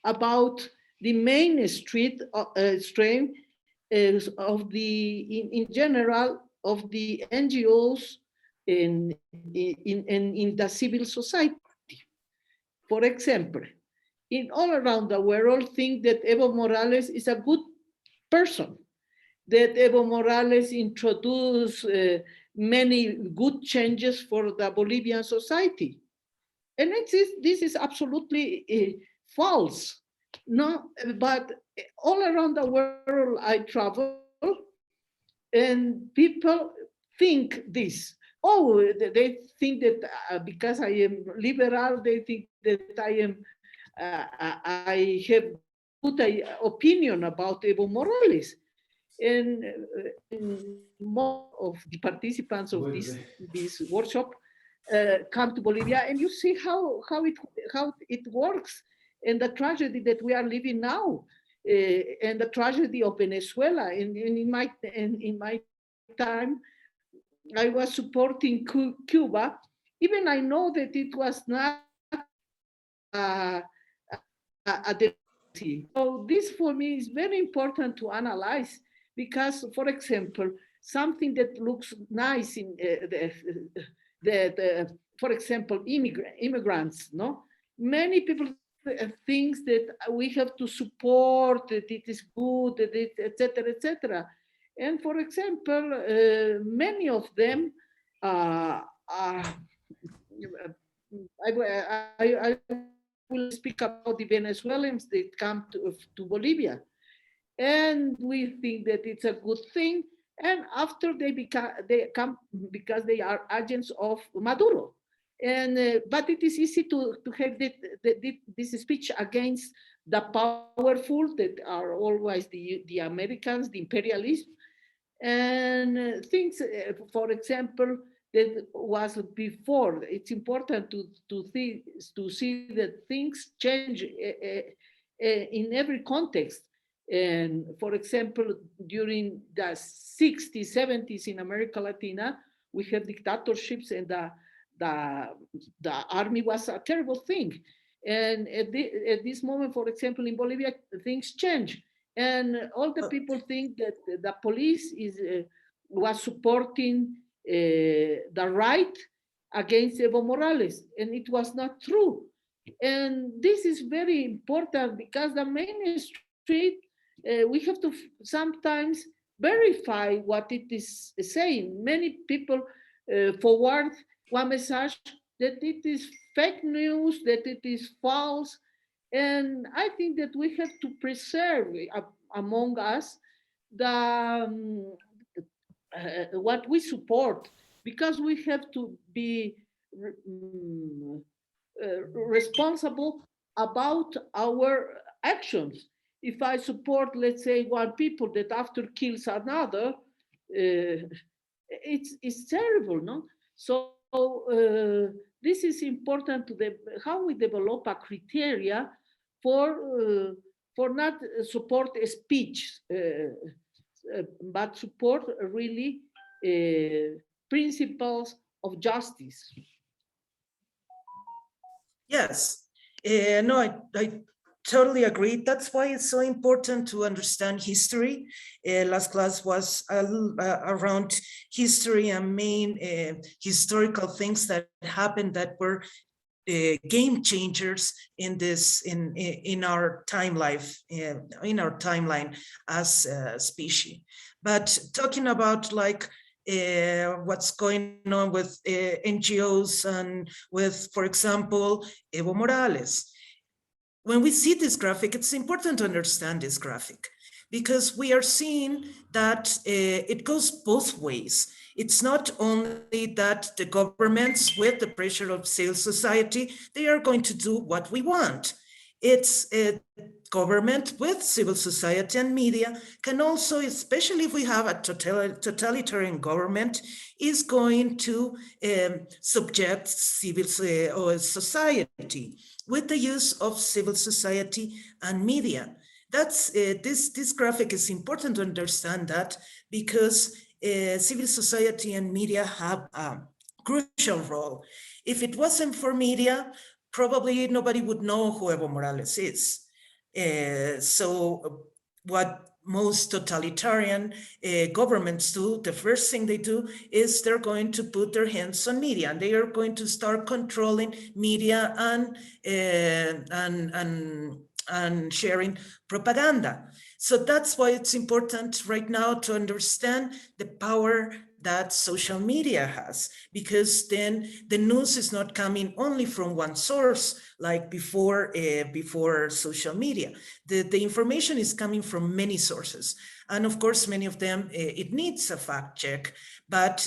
about the main stream of in general of the NGOs in the civil society. For example, in all around the world think that Evo Morales is a good person, that Evo Morales introduced many good changes for the Bolivian society. And this is absolutely false. No, but all around the world I travel and people think this. Oh, they think that because I am liberal, they think that I have good opinion about Evo Morales. And more of the participants of this workshop come to Bolivia, and you see how it works, and the tragedy that we are living now, and the tragedy of Venezuela. And in my time, I was supporting Cuba, even I know that it was not a democracy. So this for me is very important to analyze, because, for example, something that looks nice in for example, immigrants, no? Many people think that we have to support, that it is good, that it, etc., etc. And for example, many of them I will speak about the Venezuelans that come to Bolivia. And we think that it's a good thing. And after they come because they are agents of Maduro. And but it is easy to have this speech against the powerful that are always the Americans, the imperialists, and things. For example, that was before. It's important to see that things change in every context. And for example, during the 60s, 70s in America Latina, we had dictatorships, and the army was a terrible thing. And at this moment, for example, in Bolivia, things change. And all the people think that the police was supporting the right against Evo Morales, and it was not true. And this is very important because the mainstream, we have to sometimes verify what it is saying. Many people forward one message that it is fake news, that it is false. And I think that we have to preserve among us the what we support, because we have to be responsible about our actions. If I support, let's say, one people that after kills another, it's terrible, no? So this is important to how we develop a criteria for not support speech, but support really principles of justice. Yes, no, I totally agree. That's why it's so important to understand history. Last class was around history and main historical things that happened that were game changers in this in our timeline as a species. But talking about like what's going on with NGOs and with, for example, Evo Morales. When we see this graphic, it's important to understand this graphic because we are seeing that it goes both ways. It's not only that the governments, with the pressure of civil society, they are going to do what we want. It's government with civil society and media can also, especially if we have a totalitarian government, is going to subject civil society with the use of civil society and media. That's this graphic is important to understand that because civil society and media have a crucial role. If it wasn't for media, probably nobody would know who Evo Morales is. So what most totalitarian governments do, the first thing they do is they're going to put their hands on media, and they are going to start controlling media and sharing propaganda. So that's why it's important right now to understand the power that social media has, because then the news is not coming only from one source like before social media. The information is coming from many sources, and of course many of them it needs a fact check, but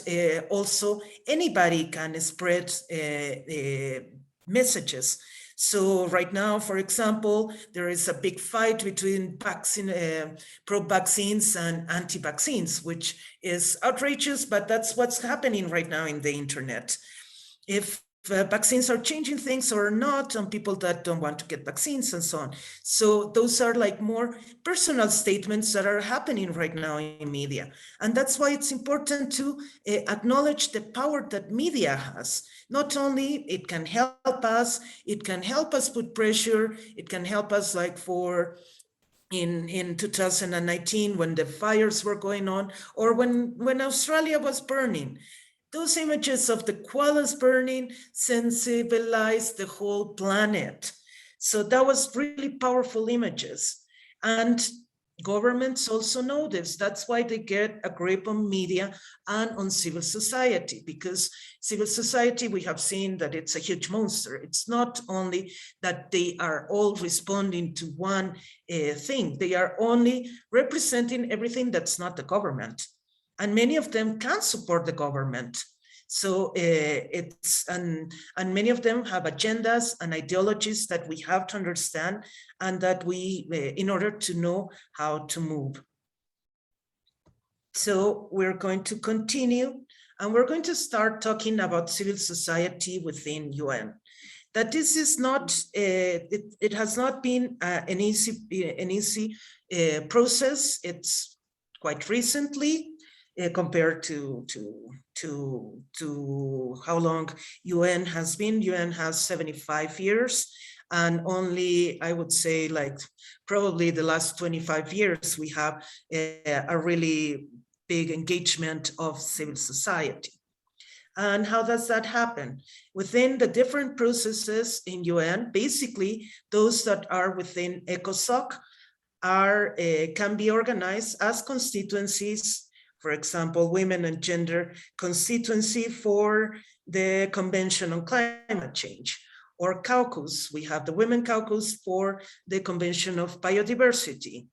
also anybody can spread messages. So right now, for example, there is a big fight between pro-vaccines and anti-vaccines, which is outrageous, but that's what's happening right now in the internet. If vaccines are changing things or not, on people that don't want to get vaccines and so on. So those are like more personal statements that are happening right now in media. And that's why it's important to acknowledge the power that media has. Not only it can help us put pressure, it can help us like in 2019 when the fires were going on, or when Australia was burning. Those images of the koalas burning sensibilized the whole planet. So that was really powerful images. And governments also know this. That's why they get a grip on media and on civil society, because civil society, we have seen that it's a huge monster. It's not only that they are all responding to one thing, they are only representing everything that's not the government. And many of them can support the government. So and many of them have agendas and ideologies that we have to understand, and that we, in order to know how to move. So we're going to continue, and we're going to start talking about civil society within UN. that this is not, it has not been an easy process. It's quite recently compared to how long UN has been. UN has 75 years, and only, I would say, like probably the last 25 years, we have a really big engagement of civil society. And how does that happen? Within the different processes in UN, basically those that are within ECOSOC are can be organized as constituencies. For example, women and gender constituency for the Convention on Climate Change, or caucus. We have the Women Caucus for the Convention of Biodiversity.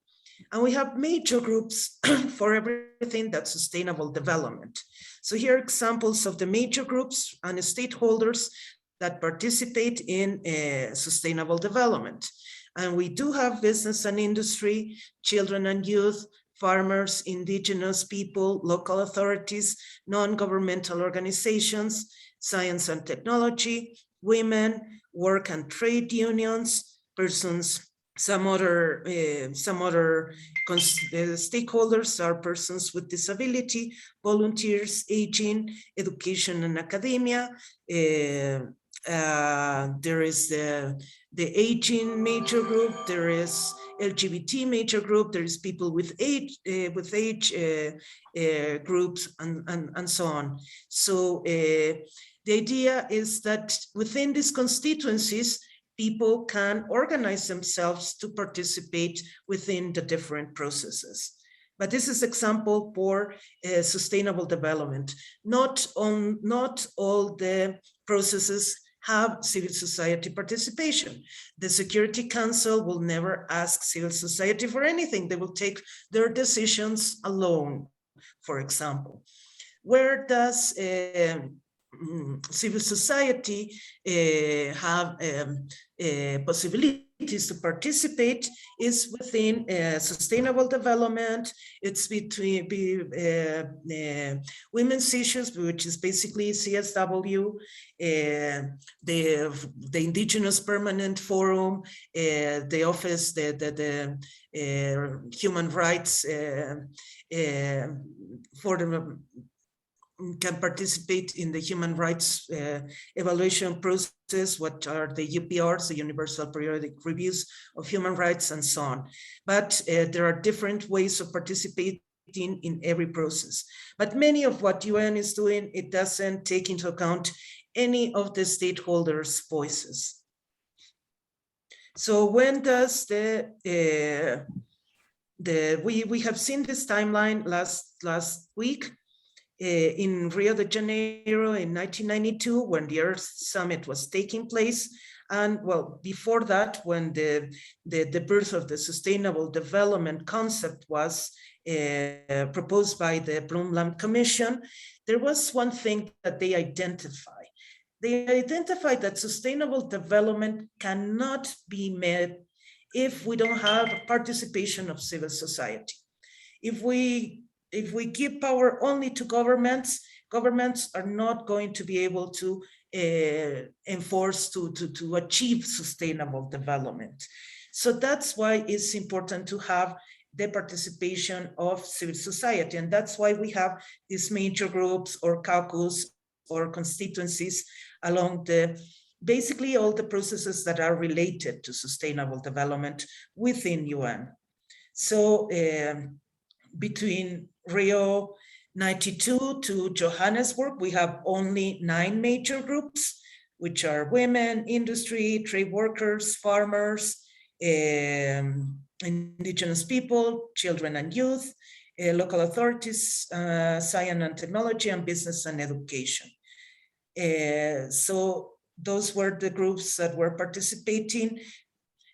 And we have major groups for everything that's sustainable development. So here are examples of the major groups and stakeholders that participate in sustainable development. And we do have business and industry, children and youth, farmers, indigenous people, local authorities, non-governmental organizations, science and technology, women, work and trade unions, persons. Some other stakeholders are persons with disability, volunteers, aging, education and academia. There is the aging major group, there is LGBT major group, there is people with age groups, and so on. So the idea is that within these constituencies, people can organize themselves to participate within the different processes. But this is example for sustainable development. Not all the processes have civil society participation. The Security Council will never ask civil society for anything. They will take their decisions alone, for example. Where does civil society have possibilities to participate is within sustainable development. It's between women's issues, which is basically CSW, the Indigenous Permanent Forum, the office, the human rights for the can participate in the human rights evaluation process, what are the UPRs, the Universal Periodic Reviews of Human Rights, and so on. But there are different ways of participating in every process. But many of what UN is doing, it doesn't take into account any of the stakeholders' voices. So when does we have seen this timeline last week, in Rio de Janeiro in 1992, when the Earth Summit was taking place. And well, before that, when the birth of the sustainable development concept was proposed by the Brundtland Commission, there was one thing that they identified. They identified that sustainable development cannot be met if we don't have participation of civil society. If we give power only to governments, governments are not going to be able to enforce, to achieve sustainable development. So that's why it's important to have the participation of civil society. And that's why we have these major groups or caucus or constituencies along basically all the processes that are related to sustainable development within UN. So between Rio 92 to Johannesburg, we have only 9 major groups, which are women, industry, trade workers, farmers, indigenous people, children and youth, local authorities, science and technology, and business and education. So those were the groups that were participating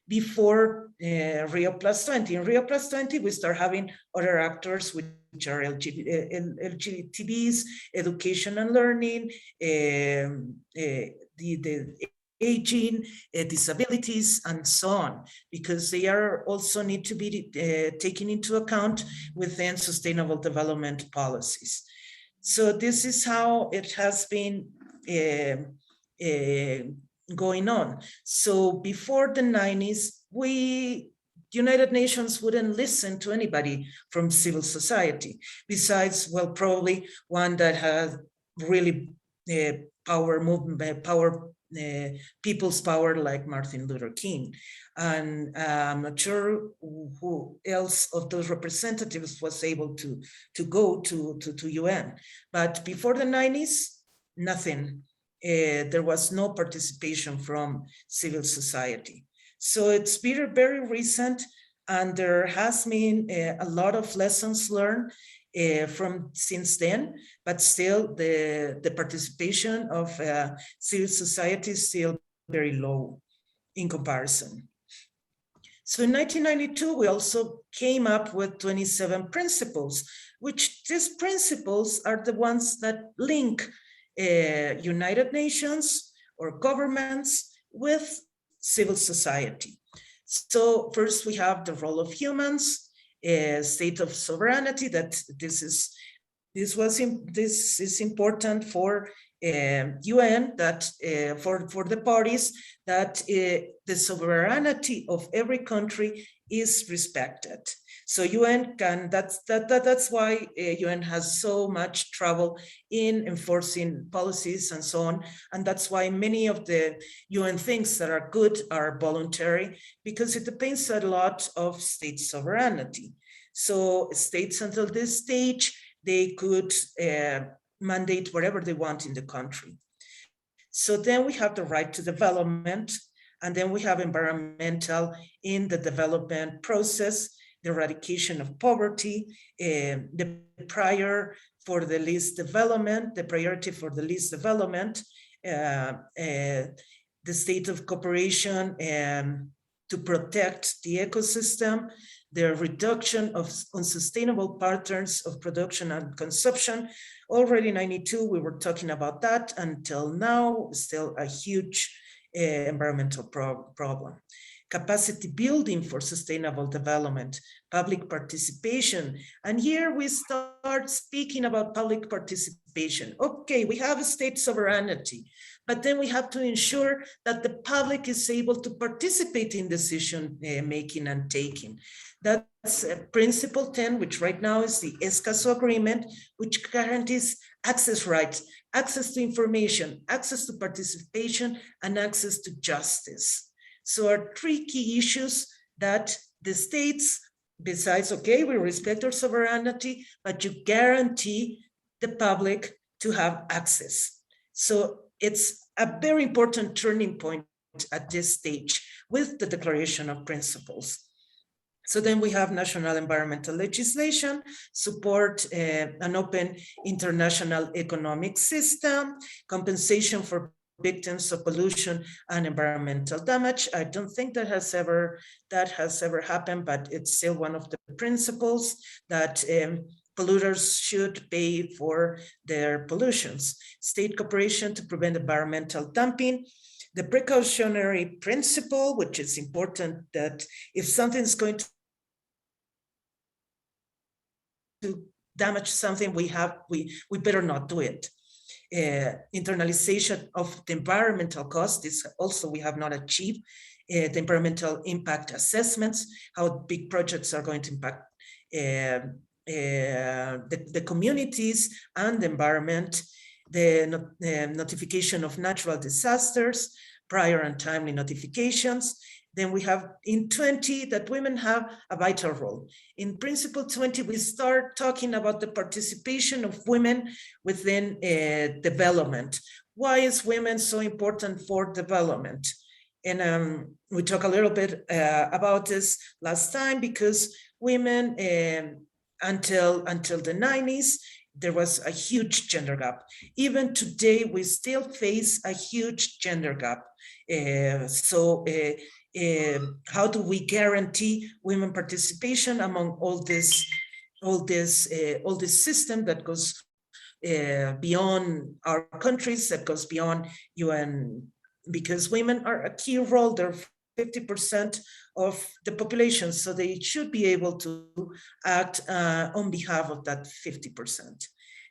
before Rio Plus 20. In Rio Plus 20, we start having other actors, which are LGBTs, education and learning, the aging, disabilities, and so on, because they are also need to be taken into account within sustainable development policies. So this is how it has been going on. So before the 90s, United Nations wouldn't listen to anybody from civil society, besides, well, probably one that has really power movement, people's power, like Martin Luther King. And I'm not sure who else of those representatives was able to go to UN. But before the 90s, nothing. There was no participation from civil society. So it's very, very recent, and there has been a lot of lessons learned from since then, but still the participation of civil society is still very low in comparison. So in 1992, we also came up with 27 principles, which these principles are the ones that link United Nations or governments with civil society. So first we have the role of humans, state of sovereignty, that this is important for UN, that for the parties, that the sovereignty of every country is respected. So UN can, that's why UN has so much trouble in enforcing policies and so on. And that's why many of the UN things that are good are voluntary, because it depends a lot of state sovereignty. So states until this stage, they could mandate whatever they want in the country. So then we have the right to development, and then we have environmental in the development process, the eradication of poverty, the priority for the least development, the state of cooperation to protect the ecosystem, the reduction of unsustainable patterns of production and consumption. Already in 92, we were talking about that. Until now, still a huge environmental problem. Capacity building for sustainable development, public participation. And here we start speaking about public participation. Okay, we have a state sovereignty, but then we have to ensure that the public is able to participate in decision making and taking. That's Principle 10, which right now is the ESCASO agreement, which guarantees access rights, access to information, access to participation, and access to justice. So are three key issues that the states, besides, okay, we respect our sovereignty, but you guarantee the public to have access. So it's a very important turning point at this stage with the Declaration of Principles. So then we have national environmental legislation, support an open international economic system, compensation for victims of pollution and environmental damage. I don't think that has ever happened, but it's still one of the principles that polluters should pay for their pollutions. State cooperation to prevent environmental dumping. The precautionary principle, which is important, that if something's going to damage something, we better not do it. Internalization of the environmental cost is also we have not achieved. The environmental impact assessments, how big projects are going to impact the communities and the environment, the notification of natural disasters, prior and timely notifications. Then we have in 20 that women have a vital role. In Principle 20, we start talking about the participation of women within development. Why is women so important for development? And we talked a little bit about this last time, because women until the 90s, there was a huge gender gap. Even today, we still face a huge gender gap. How do we guarantee women participation among all this system that goes beyond our countries, that goes beyond UN, because women are a key role. They're 50% of the population, so they should be able to act on behalf of that 50%.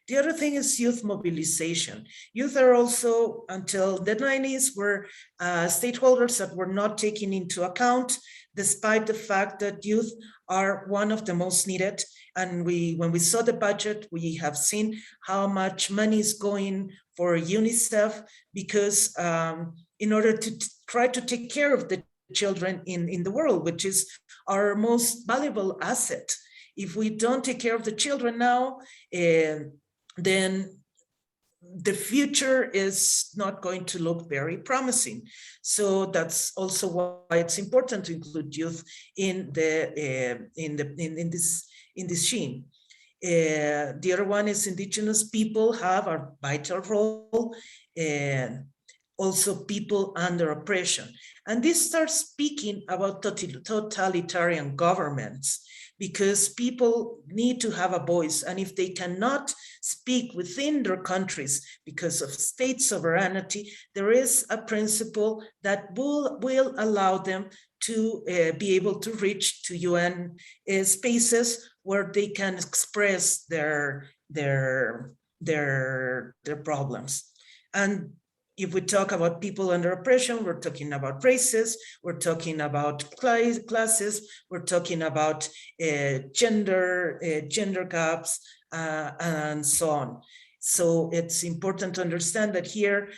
The other thing is youth mobilization. Youth are also, until the 90s, were stakeholders that were not taken into account, despite the fact that youth are one of the most needed. And when we saw the budget, we have seen how much money is going for UNICEF, because in order to try to take care of the children in the world, which is our most valuable asset. If we don't take care of the children now, then the future is not going to look very promising. So that's also why it's important to include youth in this scheme. The other one is indigenous people have a vital role, and also people under oppression. And this starts speaking about totalitarian governments, because people need to have a voice. And if they cannot speak within their countries because of state sovereignty, there is a principle that will allow them to be able to reach to UN spaces where they can express their problems. And if we talk about people under oppression, we're talking about races, we're talking about classes, we're talking about gender gaps, and so on. So it's important to understand that here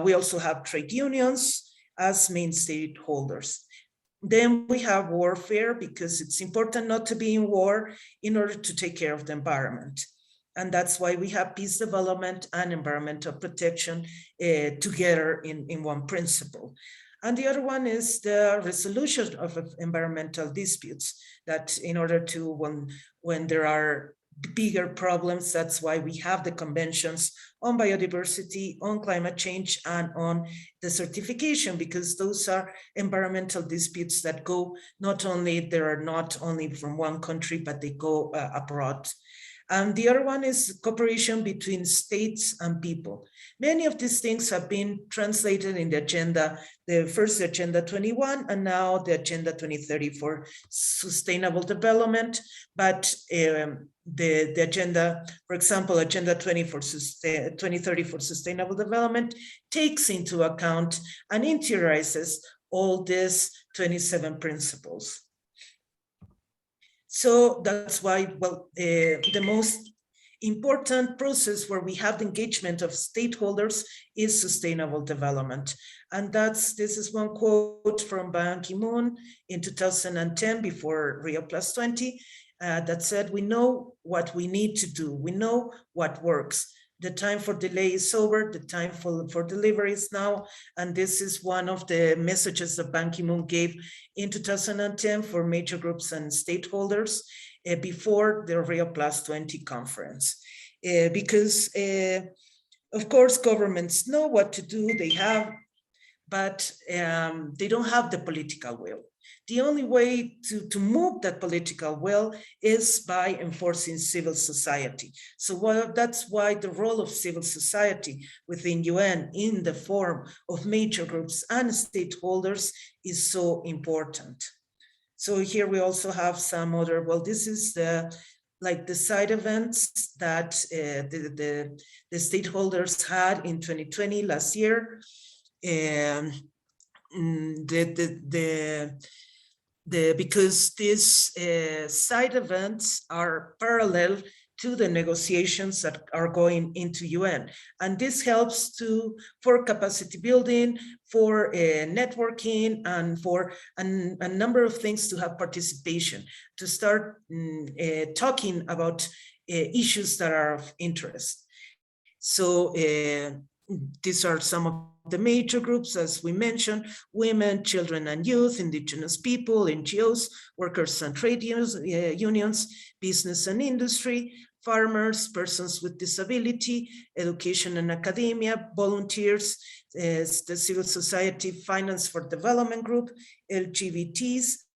we also have trade unions as main stakeholders. Then we have warfare, because it's important not to be in war in order to take care of the environment. And that's why we have peace development and environmental protection together in one principle. And the other one is the resolution of environmental disputes, that in order to, when there are bigger problems, that's why we have the conventions on biodiversity, on climate change, and on desertification, because those are environmental disputes that go they are not only from one country, but they go abroad. And the other one is cooperation between states and people. Many of these things have been translated in the agenda, the first Agenda 21, and now the Agenda 2030 for sustainable development. But the agenda, for example, Agenda 2030 for sustainable development takes into account and interiorizes all these 27 principles. So that's why, the most important process where we have the engagement of stakeholders is sustainable development. And this is one quote from Ban Ki-moon in 2010, before Rio Plus 20, that said, "We know what we need to do. We know what works. The time for delay is over. The time for delivery is now." And this is one of the messages that Ban Ki-moon gave in 2010 for major groups and stakeholders before the Rio Plus 20 conference. Because, of course, governments know what to do, but they don't have the political will. The only way to move that political will is by enforcing civil society. So that's why the role of civil society within UN in the form of major groups and stakeholders is so important. So here we also have some other, this is the side events that the stakeholders had in 2020, last year. Because these side events are parallel to the negotiations that are going into UN. And this helps for capacity building, for networking, and for a number of things to have participation, to start talking about issues that are of interest. So these are some of the major groups, as we mentioned: women, children and youth, indigenous people, NGOs, workers and trade unions, business and industry, farmers, persons with disability, education and academia, volunteers, the civil society finance for development group, LGBTs,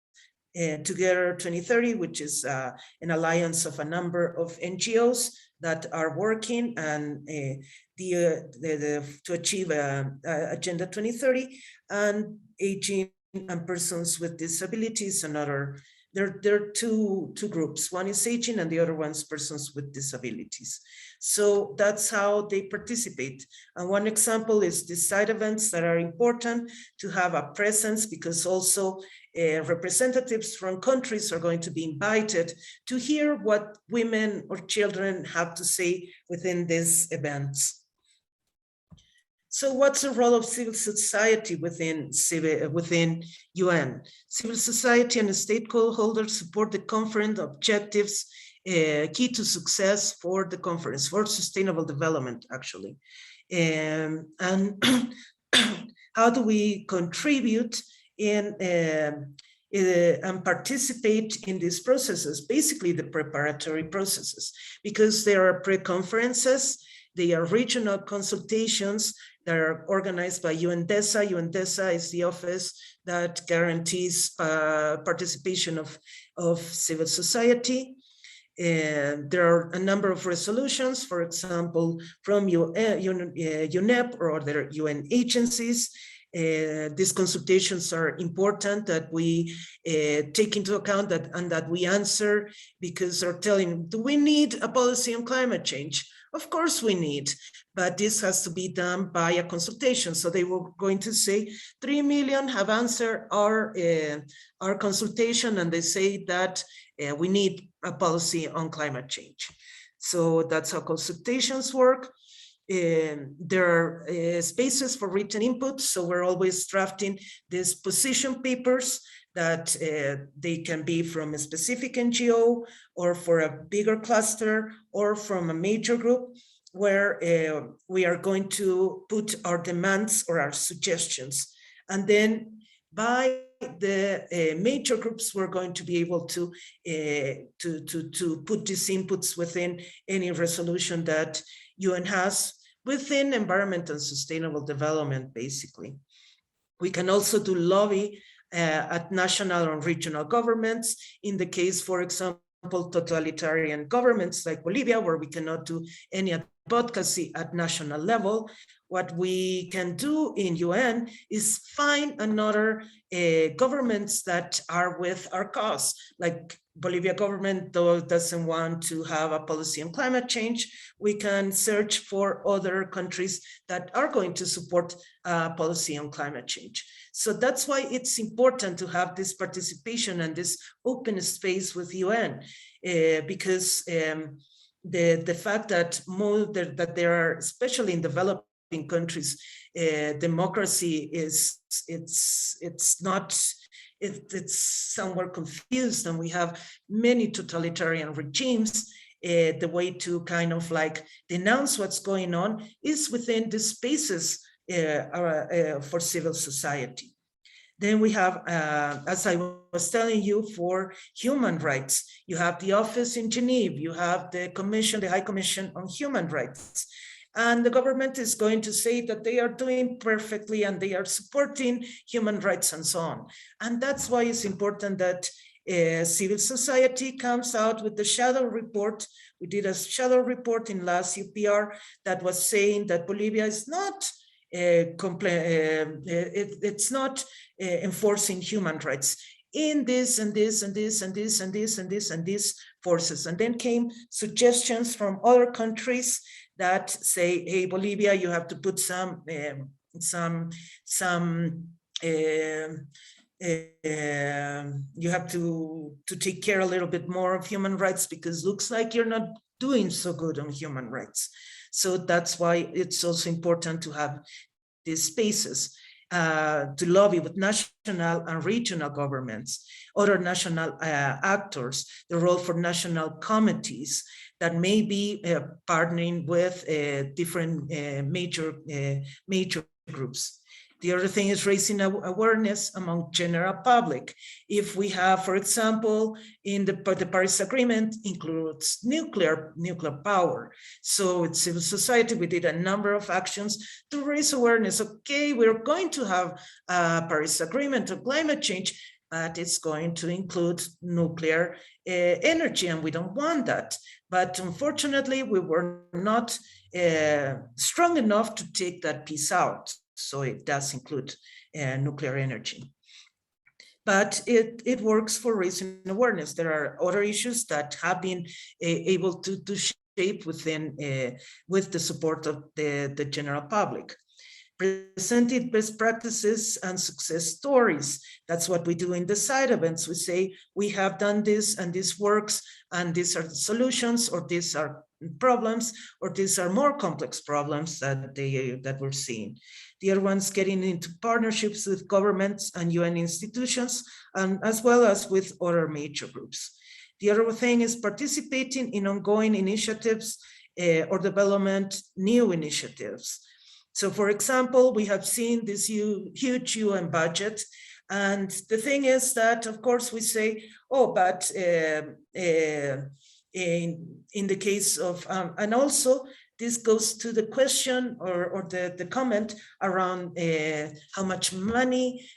Together 2030, which is an alliance of a number of NGOs that are working and to achieve Agenda 2030, and aging and persons with disabilities, another there are two groups. One is aging and the other one's persons with disabilities. So that's how they participate. And one example is the side events that are important to have a presence, because also representatives from countries are going to be invited to hear what women or children have to say within these events. So what's the role of civil society within UN? Civil society and stakeholders support the conference objectives, key to success for the conference, for sustainable development, actually. And how do we contribute in and participate in these processes? Basically the preparatory processes, because there are pre-conferences, they are regional consultations that are organized by UNDESA. UNDESA is the office that guarantees participation of civil society. And there are a number of resolutions, for example, from UNEP or other UN agencies. These consultations are important that we take into account and that we answer, because they're telling, do we need a policy on climate change? Of course we need, but this has to be done by a consultation. So they were going to say 3 million have answered our consultation, and they say that we need a policy on climate change. So that's how consultations work. There are spaces for written input, so we're always drafting these position papers that they can be from a specific NGO or for a bigger cluster or from a major group, where we are going to put our demands or our suggestions. And then by the major groups, we're going to be able to put these inputs within any resolution that UN has within environment and sustainable development, basically. We can also do lobby at national and regional governments. In the case, for example, totalitarian governments like Bolivia, where we cannot do any advocacy at national level, what we can do in UN is find another governments that are with our cause. Like Bolivia government, though, doesn't want to have a policy on climate change, we can search for other countries that are going to support a policy on climate change. So that's why it's important to have this participation and this open space with UN, because the fact that there are, especially in developing countries, democracy is it's somewhere confused, and we have many totalitarian regimes. The way to kind of like denounce what's going on is within the spaces for civil society. Then we have, as I was telling you, for human rights, you have the office in Geneva, you have the commission, the High Commission on Human Rights. And the government is going to say that they are doing perfectly and they are supporting human rights and so on. And that's why it's important that civil society comes out with the shadow report. We did a shadow report in last UPR that was saying that Bolivia is not it's not enforcing human rights in this and this and this and this and this and this and these forces. And then came suggestions from other countries that say, hey, Bolivia, you have to put you have to take care a little bit more of human rights, because looks like you're not doing so good on human rights. So that's why it's also important to have these spaces to lobby with national and regional governments, other national actors, the role for national committees that may be partnering with different major groups. The other thing is raising awareness among general public. If we have, for example, in the Paris Agreement includes nuclear power. So it's civil society, we did a number of actions to raise awareness. Okay, we're going to have a Paris Agreement on climate change, but it's going to include nuclear energy, and we don't want that. But unfortunately, we were not strong enough to take that piece out. So it does include nuclear energy. but it works for raising awareness. There are other issues that have been able to shape within with the support of the general public. Presented best practices and success stories. That's what we do in the side events. We say, we have done this and this works, and these are the solutions, or these are problems, or these are more complex problems that we're seeing. The other one's getting into partnerships with governments and UN institutions, and as well as with other major groups. The other thing is participating in ongoing initiatives or development new initiatives. So for example, we have seen this huge UN budget. And the thing is that, of course, we say, oh, but in the case of, and also this goes to the question or the comment around how much money,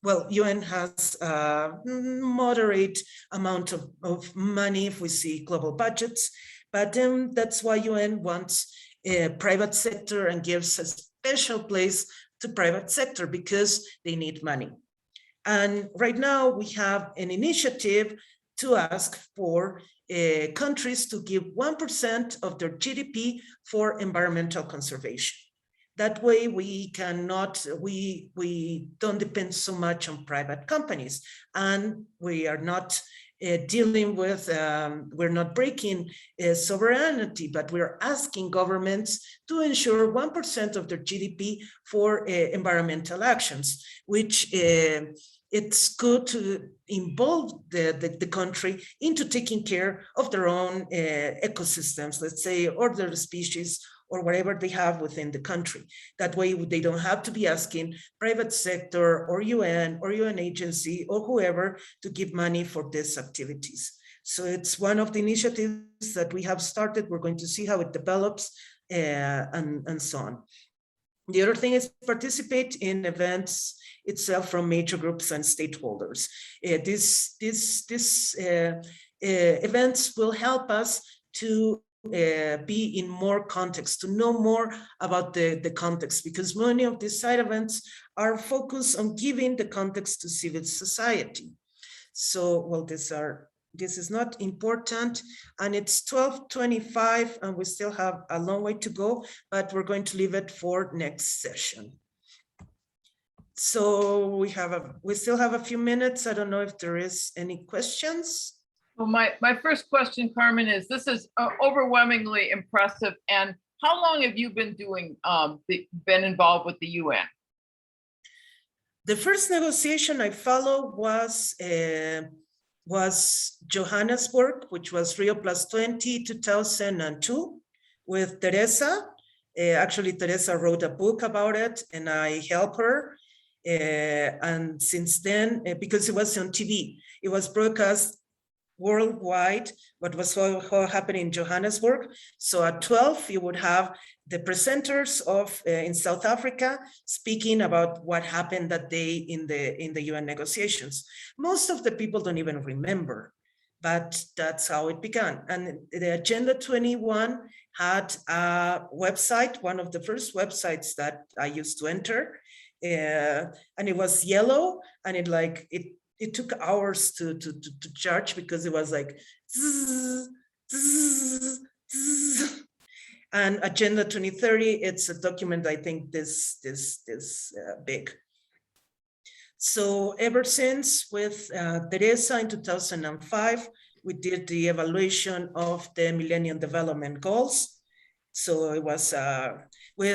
well, UN has a moderate amount of money if we see global budgets, but that's why UN wants private sector and gives a special place to private sector because they need money. And right now we have an initiative to ask for countries to give 1% of their GDP for environmental conservation. That way we cannot, we don't depend so much on private companies, and we are not dealing with, we're not breaking sovereignty, but we're asking governments to ensure 1% of their GDP for environmental actions, which it's good to involve the country into taking care of their own ecosystems, let's say, or their species, or whatever they have within the country. That way they don't have to be asking private sector or UN agency or whoever to give money for these activities. So it's one of the initiatives that we have started. We're going to see how it develops and so on. The other thing is participate in events itself from major groups and stakeholders. These events will help us to be in more context, to know more about the context, because many of these side events are focused on giving the context to civil society. So, well, this is not important, and it's 12:25 and we still have a long way to go, but we're going to leave it for next session. So we still have a few minutes. I don't know if there is any questions. Well, my first question, Carmen, is this is overwhelmingly impressive. And how long have you been doing, been involved with the UN? The first negotiation I followed was Johannesburg, which was Rio +20, 2002, with Teresa. Actually, Teresa wrote a book about it, and I helped her. And since then, because it was on TV, it was broadcast worldwide, what was happening in Johannesburg. So at 12, you would have the presenters of in South Africa speaking about what happened that day in the UN negotiations. Most of the people don't even remember, but that's how it began. And the Agenda 21 had a website, one of the first websites that I used to enter, and it was yellow, and it took hours to charge because it was like zzz, zzz, zzz. And Agenda 2030, it's a document I think this big. So ever since with Teresa in 2005, we did the evaluation of the Millennium Development Goals. So it was we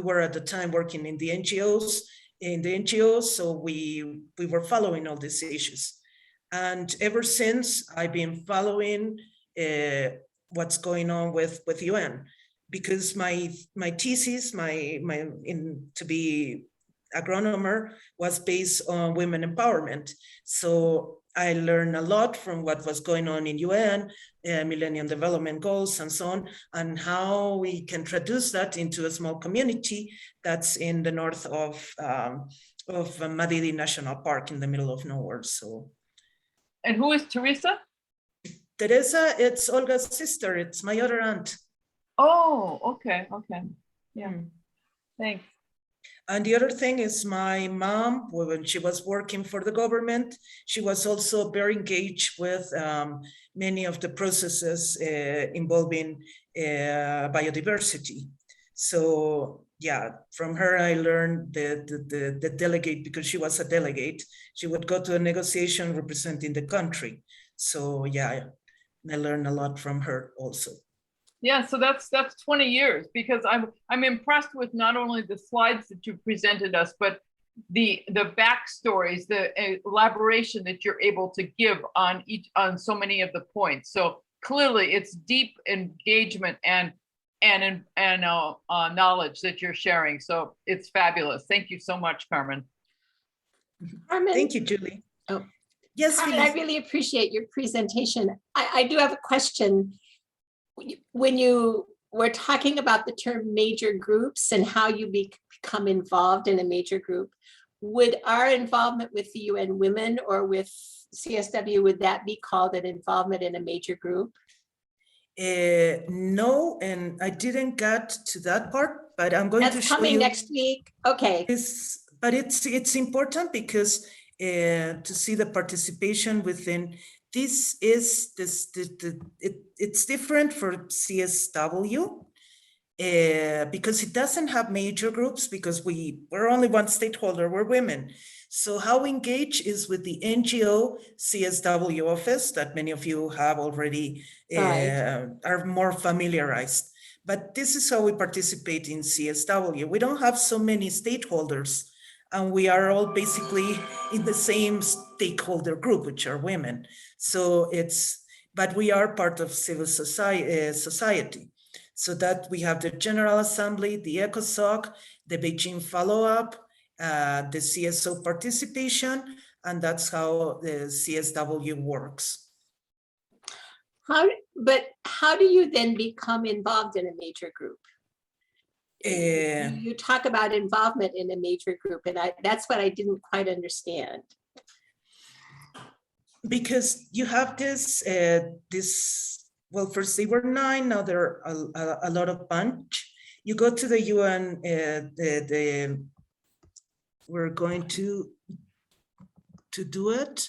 were at the time working in the NGOs, so we were following all these issues. And ever since, I've been following what's going on with UN, because my thesis, to be agronomer, was based on women empowerment. So I learned a lot from what was going on in UN, Millennium Development Goals and so on, and how we can traduce that into a small community that's in the north of Madidi National Park in the middle of nowhere. So. And who is Teresa? Teresa, it's Olga's sister. It's my other aunt. Oh, okay. Yeah, thanks. And the other thing is my mom, when she was working for the government, she was also very engaged with many of the processes involving biodiversity. So yeah, from her I learned the delegate, because she was a delegate. She would go to a negotiation representing the country. So yeah, I learned a lot from her also. Yeah, so that's 20 years, because I'm impressed with not only the slides that you presented us, but the backstories, the elaboration that you're able to give on so many of the points. So clearly it's deep engagement and knowledge that you're sharing. So it's fabulous. Thank you so much, Carmen. Carmen, Thank you, Julie. Oh. Yes, Carmen, please. I really appreciate your presentation. I do have a question. When you were talking about the term major groups and how you become involved in a major group, would our involvement with the UN Women or with CSW, would that be called an involvement in a major group? No, and I didn't get to that part, but I'm going to That's show coming you next week. Okay. this. But it's important because to see the participation within. This is it's different for CSW because it doesn't have major groups, because we're only one stakeholder, we're women. So how we engage is with the NGO CSW office that many of you have already are more familiarized. But this is how we participate in CSW. We don't have so many stakeholders, and we are all basically in the same stakeholder group, which are women. So but we are part of civil society. So that we have the General Assembly, the ECOSOC, the Beijing follow-up, the CSO participation, and that's how the CSW works. But how do you then become involved in a major group? You talk about involvement in a major group, and that's what I didn't quite understand. Because you have this, well, first they were 9, now there are a lot of bunch. You go to the UN, we're going to do it.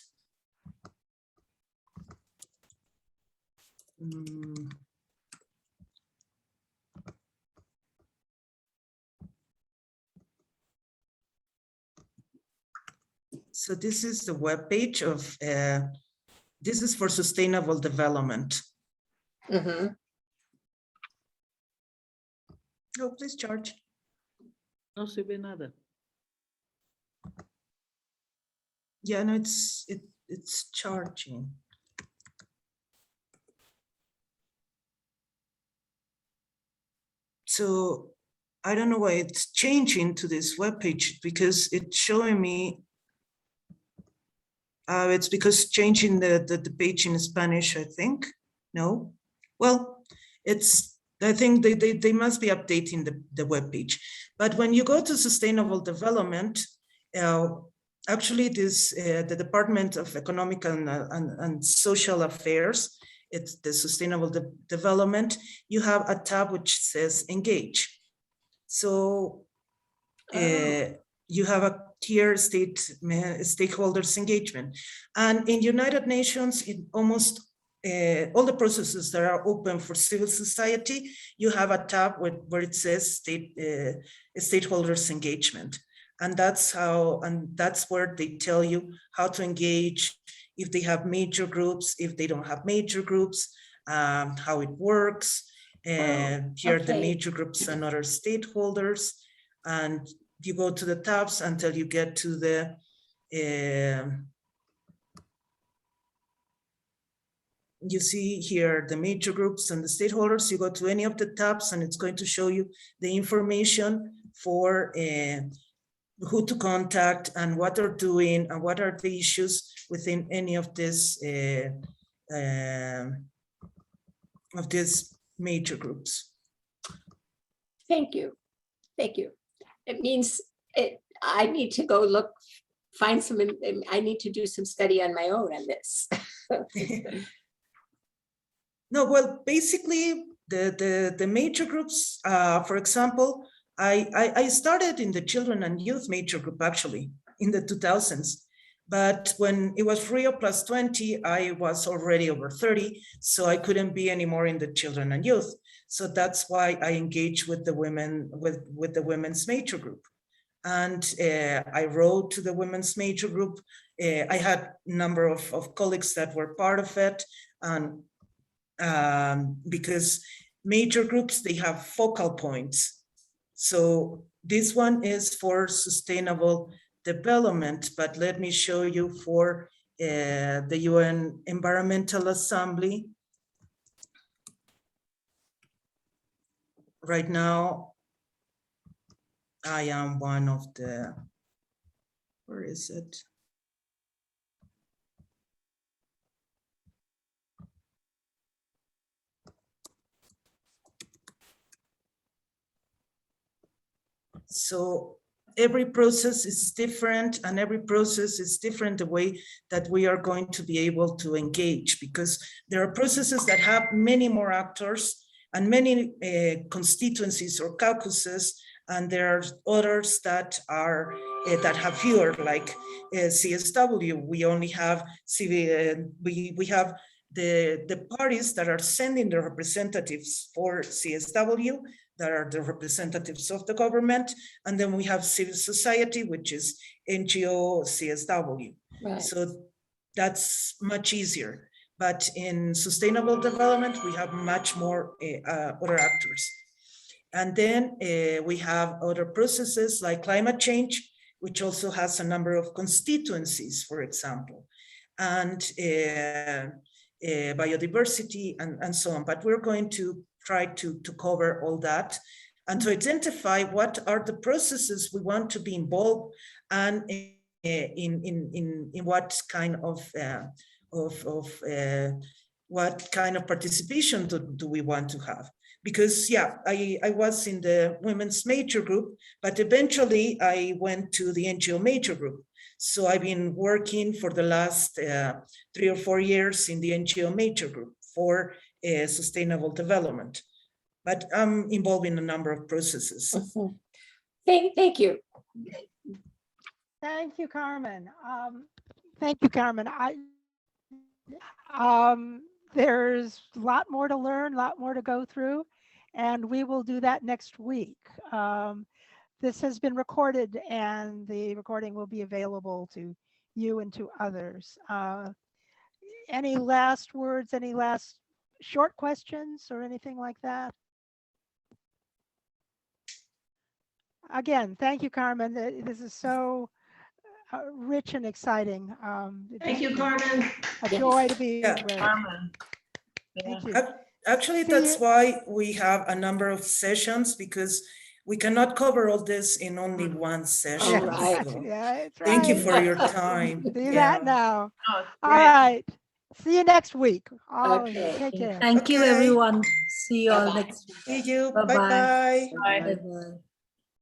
So this is the webpage of, this is for sustainable development. Mm-hmm. Oh, please charge. No se ve nada. Yeah, no, it's charging. So I don't know why it's changing to this webpage, because it's showing me. It's because changing the page in Spanish, I think. No, well, I think they must be updating the webpage. But when you go to sustainable development, actually the Department of Economic and Social Affairs, it's the sustainable development, you have a tab which says engage. So you have a tier stakeholders engagement. And in United Nations, in almost all the processes that are open for civil society, you have a tab where it says stakeholders engagement. And that's where they tell you how to engage, if they have major groups, if they don't have major groups, how it works. And here are the major groups and other stakeholders. And you go to the tabs until you get to the you see here the major groups and the stakeholders. You go to any of the tabs and it's going to show you the information for who to contact and what they're doing and what are the issues within any of these major groups. Thank you. Thank you. It means I need to go find some, I need to do some study on my own on this. No, well, basically the major groups, for example, I started in the children and youth major group actually in the 2000s. But when it was Rio plus 20, I was already over 30, so I couldn't be anymore in the children and youth. So that's why I engaged with the women, with the women's major group. And I wrote to the women's major group. I had a number of colleagues that were part of it. And because major groups, they have focal points. So this one is for sustainable development, but let me show you for the UN Environmental Assembly. Right now, I am one of the, where is it? So every process is different, and every process is different the way that we are going to be able to engage, because there are processes that have many more actors and many constituencies or caucuses, and there are others that are that have fewer, like CSW. We only have we have the parties that are sending the representatives for CSW, that are the representatives of the government, and then we have civil society, which is NGO CSW. Right. So that's much easier. But in sustainable development, we have much more other actors. And then we have other processes like climate change, which also has a number of constituencies, for example, and biodiversity and so on. But we're going to try to cover all that and to identify what are the processes we want to be involved and in what kind of what kind of participation do we want to have. Because yeah, I was in the women's major group, but eventually I went to the NGO major group. So I've been working for the last 3 or 4 years in the NGO major group for sustainable development. But I'm involved in a number of processes. Mhm. Thank you. Thank you, Carmen. Thank you, Carmen. There's a lot more to learn, a lot more to go through, and we will do that next week. This has been recorded, and the recording will be available to you and to others. Any last words, any last short questions or anything like that? Again, thank you, Carmen. This is so rich and exciting. Thank you, Carmen. A joy to be Yeah. with. Carmen. Thank you. Actually, See that's you. why we have a number of sessions, because we cannot cover all this in only one session. right. So Yeah, it's thank you right. for your time. Do Yeah. that now. Oh, it's All great. right. See you next week. All of you. Okay. Take care. Thank you, Okay. everyone. See you all Bye-bye. next week. See you. Bye-bye. Bye-bye. Bye. Bye-bye.